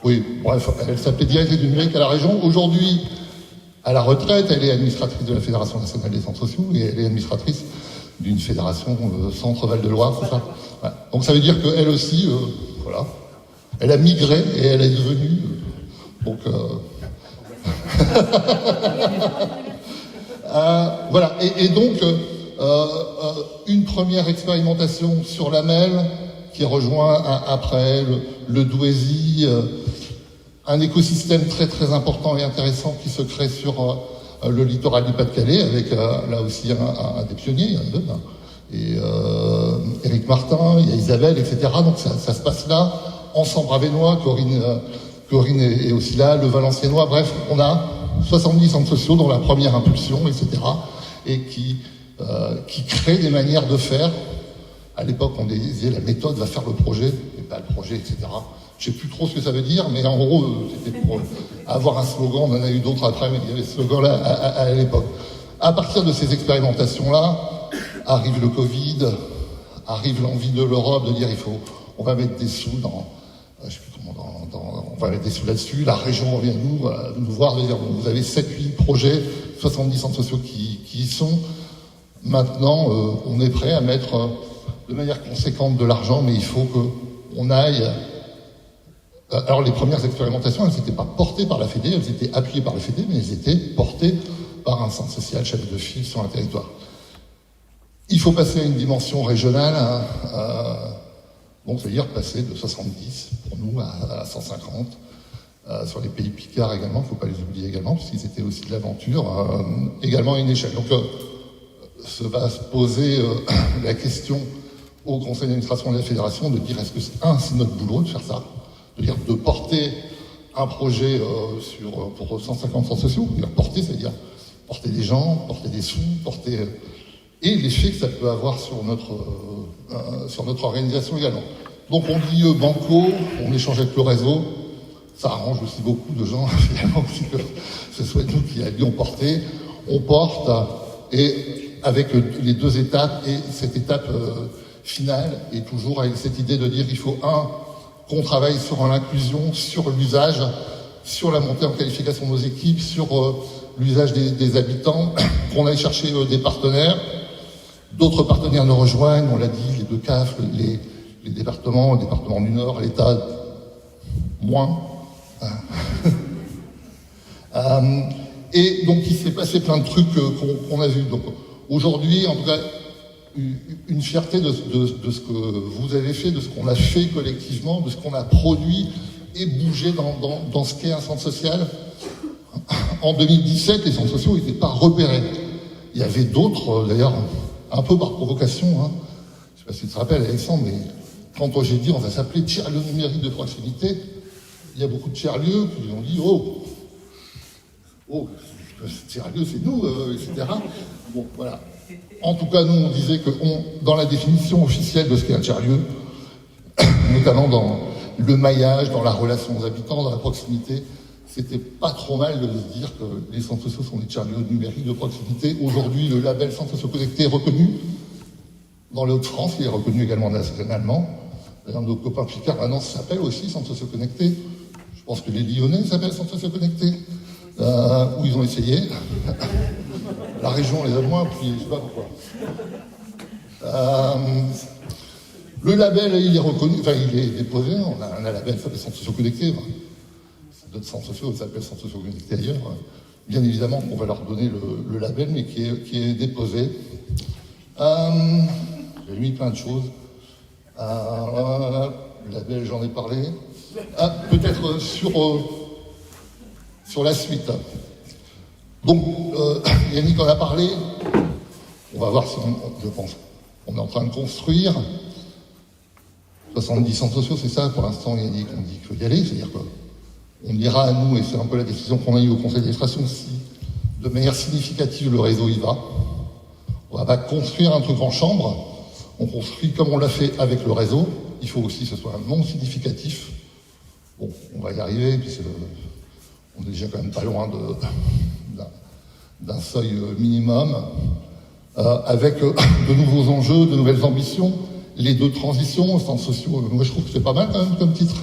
Oui, bref, elle s'appelait directrice du numérique à la région. Aujourd'hui, à la retraite, elle est administratrice de la Fédération nationale des centres sociaux, et elle est administratrice d'une fédération Centre-Val de Loire, c'est ça? Ouais. Donc ça veut dire qu'elle aussi, voilà, elle a migré et elle est devenue... voilà, et donc une première expérimentation sur la MEL qui rejoint après le Douaisis, un écosystème très très important et intéressant qui se crée sur le littoral du Pas-de-Calais, avec là aussi un des pionniers, il y en a deux, et Éric Martin, il y a Isabelle, etc. Donc ça se passe là, ensemble Ravenois, Corinne est aussi là, le Valenciennois, bref, on a 70 centres sociaux dans la première impulsion, etc. Et qui créent des manières de faire. À l'époque, on disait la méthode va faire le projet, et pas le projet, etc. Je ne sais plus trop ce que ça veut dire, mais en gros, c'était pour avoir un slogan. On en a eu d'autres après, mais il y avait ce slogan-là à l'époque. À partir de ces expérimentations-là, arrive le Covid, arrive l'envie de l'Europe de dire on va mettre des sous dans... je sais plus comment, on va mettre des sous là-dessus. La région revient nous voir, de dire vous avez 7-8 projets, 70 centres sociaux qui y sont. Maintenant, on est prêt à mettre de manière conséquente de l'argent, mais il faut qu'on aille... Alors les premières expérimentations, elles n'étaient pas portées par la Fédé, elles étaient appuyées par la Fédé, mais elles étaient portées par un centre social chef de file sur un territoire. Il faut passer à une dimension régionale, donc c'est-à-dire passer de 70 pour nous à 150, sur les pays picards également, il ne faut pas les oublier également, puisqu'ils étaient aussi de l'aventure, également à une échelle. Donc se va se poser la question au conseil d'administration de la fédération de dire est-ce que c'est notre boulot de faire ça, de dire de porter un projet pour 150 centres sociaux, c'est-à-dire porter des gens, porter des sous, et l'effet que ça peut avoir sur notre organisation également. Donc on dit banco, on échange avec le réseau, ça arrange aussi beaucoup de gens finalement aussi que ce soit nous qui allions porter, on porte, et avec les deux étapes, et cette étape finale est toujours avec cette idée de dire il faut qu'on travaille sur l'inclusion, sur l'usage, sur la montée en qualification de nos équipes, sur l'usage des habitants, qu'on aille chercher des partenaires. D'autres partenaires nous rejoignent, on l'a dit, les deux CAF, les départements, le département du Nord, l'État, moins. Et donc il s'est passé plein de trucs qu'on a vus. Donc aujourd'hui, en tout cas, une fierté de ce que vous avez fait, de ce qu'on a fait collectivement, de ce qu'on a produit et bougé dans ce qu'est un centre social. En 2017, les centres sociaux n'étaient pas repérés. Il y avait d'autres, d'ailleurs, un peu par provocation. Je ne sais pas si tu te rappelles, Alexandre, mais quand j'ai dit on va s'appeler tiers-lieu numérique de proximité, il y a beaucoup de tiers-lieux qui ont dit tiers-lieu c'est nous, etc. Bon, voilà. En tout cas, nous, on disait que dans la définition officielle de ce qu'est un tiers-lieu, notamment dans le maillage, dans la relation aux habitants, dans la proximité, c'était pas trop mal de se dire que les centres sociaux sont des tiers-lieux numériques de proximité. Aujourd'hui, le label Centres sociaux connectés est reconnu. Dans les Hauts-de-France, il est reconnu également nationalement. D'ailleurs, nos copains Picard, maintenant, ça s'appelle aussi Centres sociaux connectés. Je pense que les Lyonnais s'appellent Centres sociaux connectés. où ils ont essayé. La région les a moins, puis je sais pas pourquoi. Le label, il est reconnu, enfin il est déposé, on a un label qui s'appelle Centres sociaux connectés. D'autres centres sociaux s'appellent Centres sociaux connectés ailleurs. Bien évidemment, on va leur donner le label, mais qui est déposé. J'ai mis plein de choses. Le label, j'en ai parlé. Peut-être sur la suite. Donc, Yannick en a parlé. On va voir si je pense. On est en train de construire 70 centres sociaux, c'est ça. Pour l'instant, Yannick, on dit qu'il faut y aller. C'est-à-dire qu'on ira à nous, et c'est un peu la décision qu'on a eue au conseil d'administration, si de manière significative le réseau y va. On va pas construire un truc en chambre. On construit comme on l'a fait avec le réseau. Il faut aussi que ce soit un nombre significatif. Bon, on va y arriver, puisque on est déjà quand même pas loin d'un seuil minimum, avec de nouveaux enjeux, de nouvelles ambitions, les deux transitions, centres sociaux. Moi, je trouve que c'est pas mal quand même comme titre.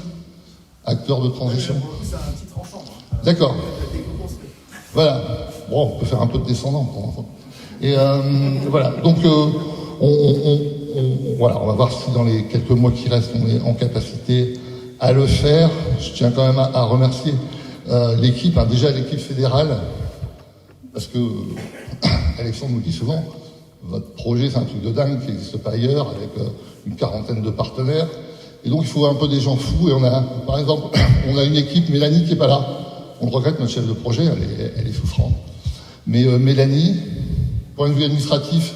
Acteur de transition. C'est un titre en chambre. D'accord. Voilà. Bon, on peut faire un peu de descendant pour l'instant. Et voilà. Donc, voilà, on va voir si dans les quelques mois qui restent, on est en capacité à le faire. Je tiens quand même à remercier l'équipe, déjà l'équipe fédérale, parce que Alexandre nous dit souvent, votre projet c'est un truc de dingue qui n'existe pas ailleurs, avec une quarantaine de partenaires. Et donc il faut un peu des gens fous. Et on a, par exemple, on a une équipe, Mélanie qui est pas là. On le regrette, notre chef de projet, elle est souffrante. Mais Mélanie, point de vue administratif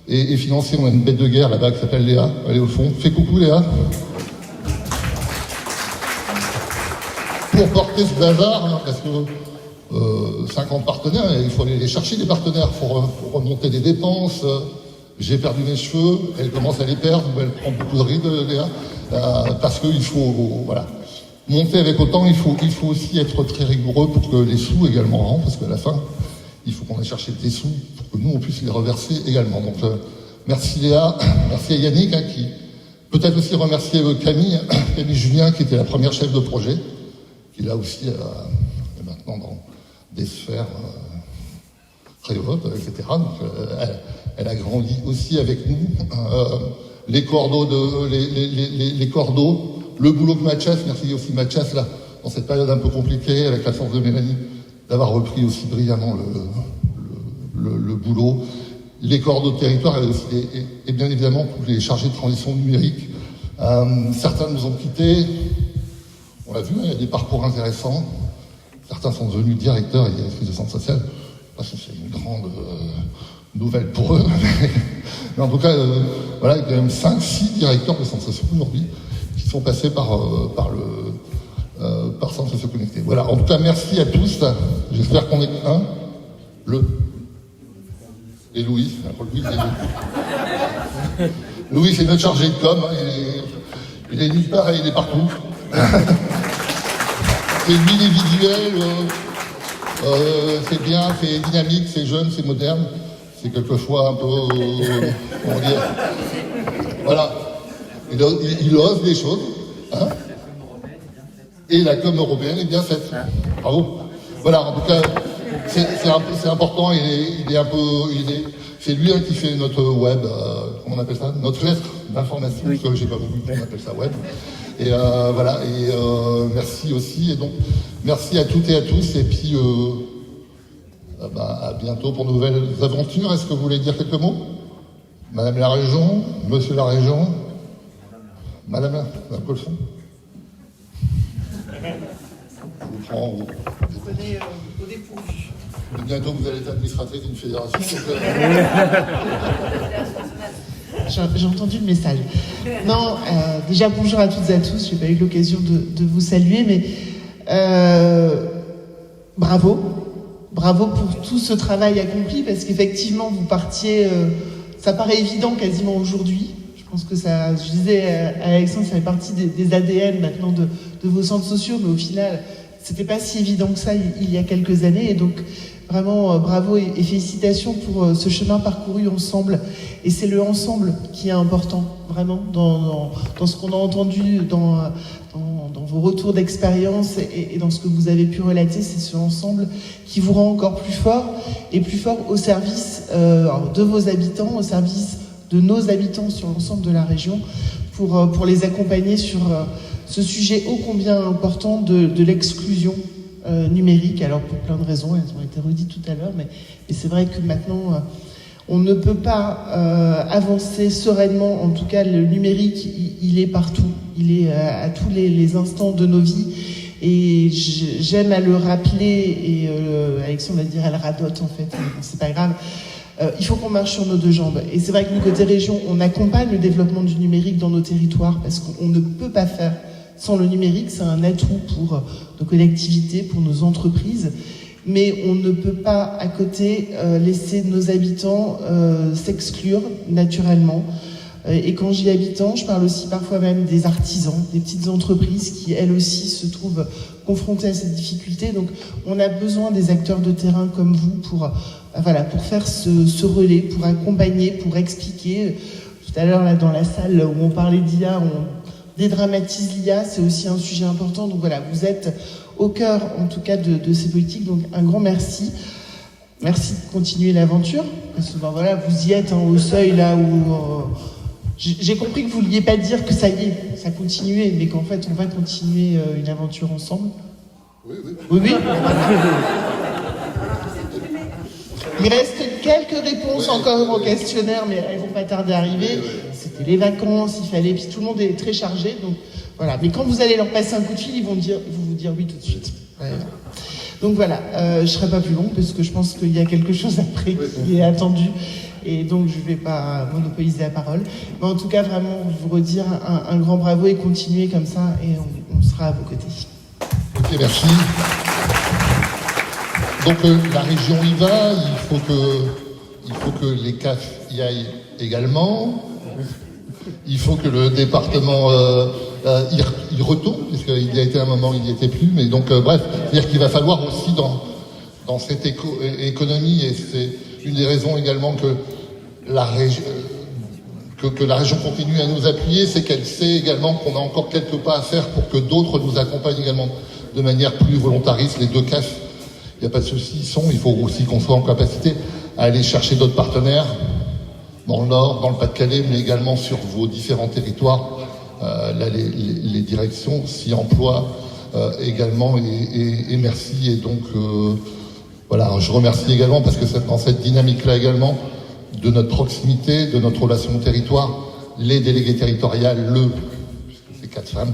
et financier, on a une bête de guerre là-bas qui s'appelle Léa. Elle est au fond. Fais coucou Léa. Pour porter ce bazar, hein, parce que 50 partenaires, il faut aller les chercher des partenaires, il faut remonter des dépenses. J'ai perdu mes cheveux, elle commence à les perdre, elle prend beaucoup de rides, Léa, parce qu'il faut, voilà, monter avec autant, il faut aussi être très rigoureux pour que les sous également rentrent, parce qu'à la fin, il faut qu'on aille chercher des sous pour que nous, on puisse les reverser également. Donc, merci Léa, merci à Yannick, hein, qui peut-être aussi remercier Camille Julien, qui était la première chef de projet, qui là aussi est maintenant dans des sphères très hautes, etc. Donc, elle a grandi aussi avec nous. Les cordeaux, le boulot que Mathias, merci aussi Mathias, là, dans cette période un peu compliquée, avec la force de Mélanie, d'avoir repris aussi brillamment le boulot. Les cordeaux de territoire, et bien évidemment tous les chargés de transition numérique. Certains nous ont quittés. On l'a vu, il y a des parcours intéressants. Certains sont devenus directeurs et directrices de centre social. Parce que c'est une grande nouvelle pour eux. Mais en tout cas, voilà, il y a quand même 5-6 directeurs de centres sociaux aujourd'hui qui sont passés par Centres sociaux connectés. Voilà, en tout cas, merci à tous. J'espère qu'on est et Louis. Louis, c'est notre chargé de com. Il est nulle part et il est partout. C'est lui les visuels, c'est bien, c'est dynamique, c'est jeune, c'est moderne, c'est quelquefois un peu, comment dire, voilà, il ose des choses, hein, et la com européenne est bien faite, bravo. Voilà, en tout cas, c'est important, c'est lui qui fait notre web, comment on appelle ça, notre lettre d'information, parce que j'ai pas beaucoup on appelle ça web. Et voilà, et merci aussi, et donc merci à toutes et à tous, et puis à bientôt pour de nouvelles aventures. Est-ce que vous voulez dire quelques mots? Madame la Région, Monsieur la Région, Madame la Colfon. Je vous prends au dépourvu. Bientôt vous allez être administratrice d'une fédération. J'ai entendu le message. Non, déjà bonjour à toutes et à tous. J'ai pas eu l'occasion de vous saluer, mais bravo pour tout ce travail accompli, parce qu'effectivement vous partiez. Ça paraît évident quasiment aujourd'hui. Je pense que ça, je disais à Alexandre, ça fait partie des ADN maintenant de vos centres sociaux, mais au final, c'était pas si évident que ça il y a quelques années, et donc vraiment bravo et félicitations pour ce chemin parcouru ensemble. Et c'est le ensemble qui est important, vraiment, dans ce qu'on a entendu, dans vos retours d'expérience et dans ce que vous avez pu relater. C'est ce ensemble qui vous rend encore plus fort, et plus fort au service de vos habitants, au service de nos habitants sur l'ensemble de la région, pour les accompagner sur ce sujet ô combien important de l'exclusion numérique. Alors pour plein de raisons, elles ont été redites tout à l'heure, mais c'est vrai que maintenant on ne peut pas avancer sereinement. En tout cas, le numérique, il est partout, il est à tous les instants de nos vies, et j'aime à le rappeler, et Alexandre va dire elle radote en fait, c'est pas grave. Il faut qu'on marche sur nos deux jambes. Et c'est vrai que nous, côté région, on accompagne le développement du numérique dans nos territoires, parce qu'on ne peut pas faire sans le numérique. C'est un atout pour nos collectivités, pour nos entreprises. Mais on ne peut pas, à côté, laisser nos habitants s'exclure naturellement. Et quand j'y habitants, je parle aussi parfois même des artisans, des petites entreprises qui, elles aussi, se trouvent confrontées à cette difficulté. Donc, on a besoin des acteurs de terrain comme vous pour faire ce relais, pour accompagner, pour expliquer. Tout à l'heure, là, dans la salle où on parlait d'IA, on dédramatise l'IA, c'est aussi un sujet important. Donc voilà, vous êtes au cœur, en tout cas, de ces politiques. Donc, un grand merci. Merci de continuer l'aventure. Parce que, vous y êtes au seuil, là où... J'ai compris que vous ne vouliez pas dire que ça y est, ça continuait, mais qu'en fait, on va continuer une aventure ensemble. Oui. Il reste quelques réponses encore au questionnaire, mais elles vont pas tarder à arriver. C'était les vacances, il fallait, puis tout le monde est très chargé, donc voilà. Mais quand vous allez leur passer un coup de fil, ils vont vous dire oui tout de suite. Ouais. Donc voilà, je serai pas plus long, parce que je pense qu'il y a quelque chose après qui est attendu. Et donc, je ne vais pas monopoliser la parole. Mais en tout cas, vraiment, vous redire un grand bravo et continuer comme ça, et on sera à vos côtés. Ok, merci. Donc, la région y va, il faut que les CAF y aillent également. Il faut que le département y retourne, puisqu'il y a été un moment, il n'y était plus. Mais donc, bref, c'est-à-dire qu'il va falloir aussi dans cette économie, et c'est une des raisons également que la région continue à nous appuyer, c'est qu'elle sait également qu'on a encore quelques pas à faire pour que d'autres nous accompagnent également de manière plus volontariste. Les deux CAF, il n'y a pas de souci, il faut aussi qu'on soit en capacité à aller chercher d'autres partenaires dans le Nord, dans le Pas-de-Calais, mais également sur vos différents territoires. Là, les directions s'y emploient également, et merci. Et donc, voilà, je remercie également, parce que dans cette dynamique-là également, de notre proximité, de notre relation au territoire, les délégués territoriales, puisque c'est 4 femmes,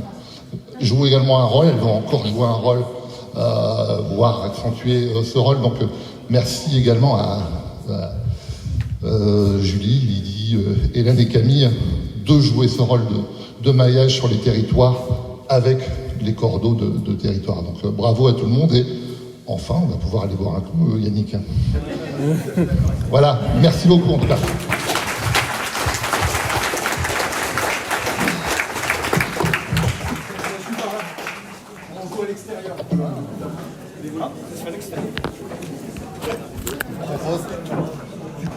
jouent également un rôle. Elles vont encore jouer un rôle, voire accentuer ce rôle. Donc, merci également à Julie, Lydie, Hélène et Camille de jouer ce rôle de maillage sur les territoires avec les cordeaux de territoire. Donc, bravo à tout le monde. Et enfin, on va pouvoir aller boire un coup, Yannick. Voilà, merci beaucoup en tout cas. On joue à l'extérieur.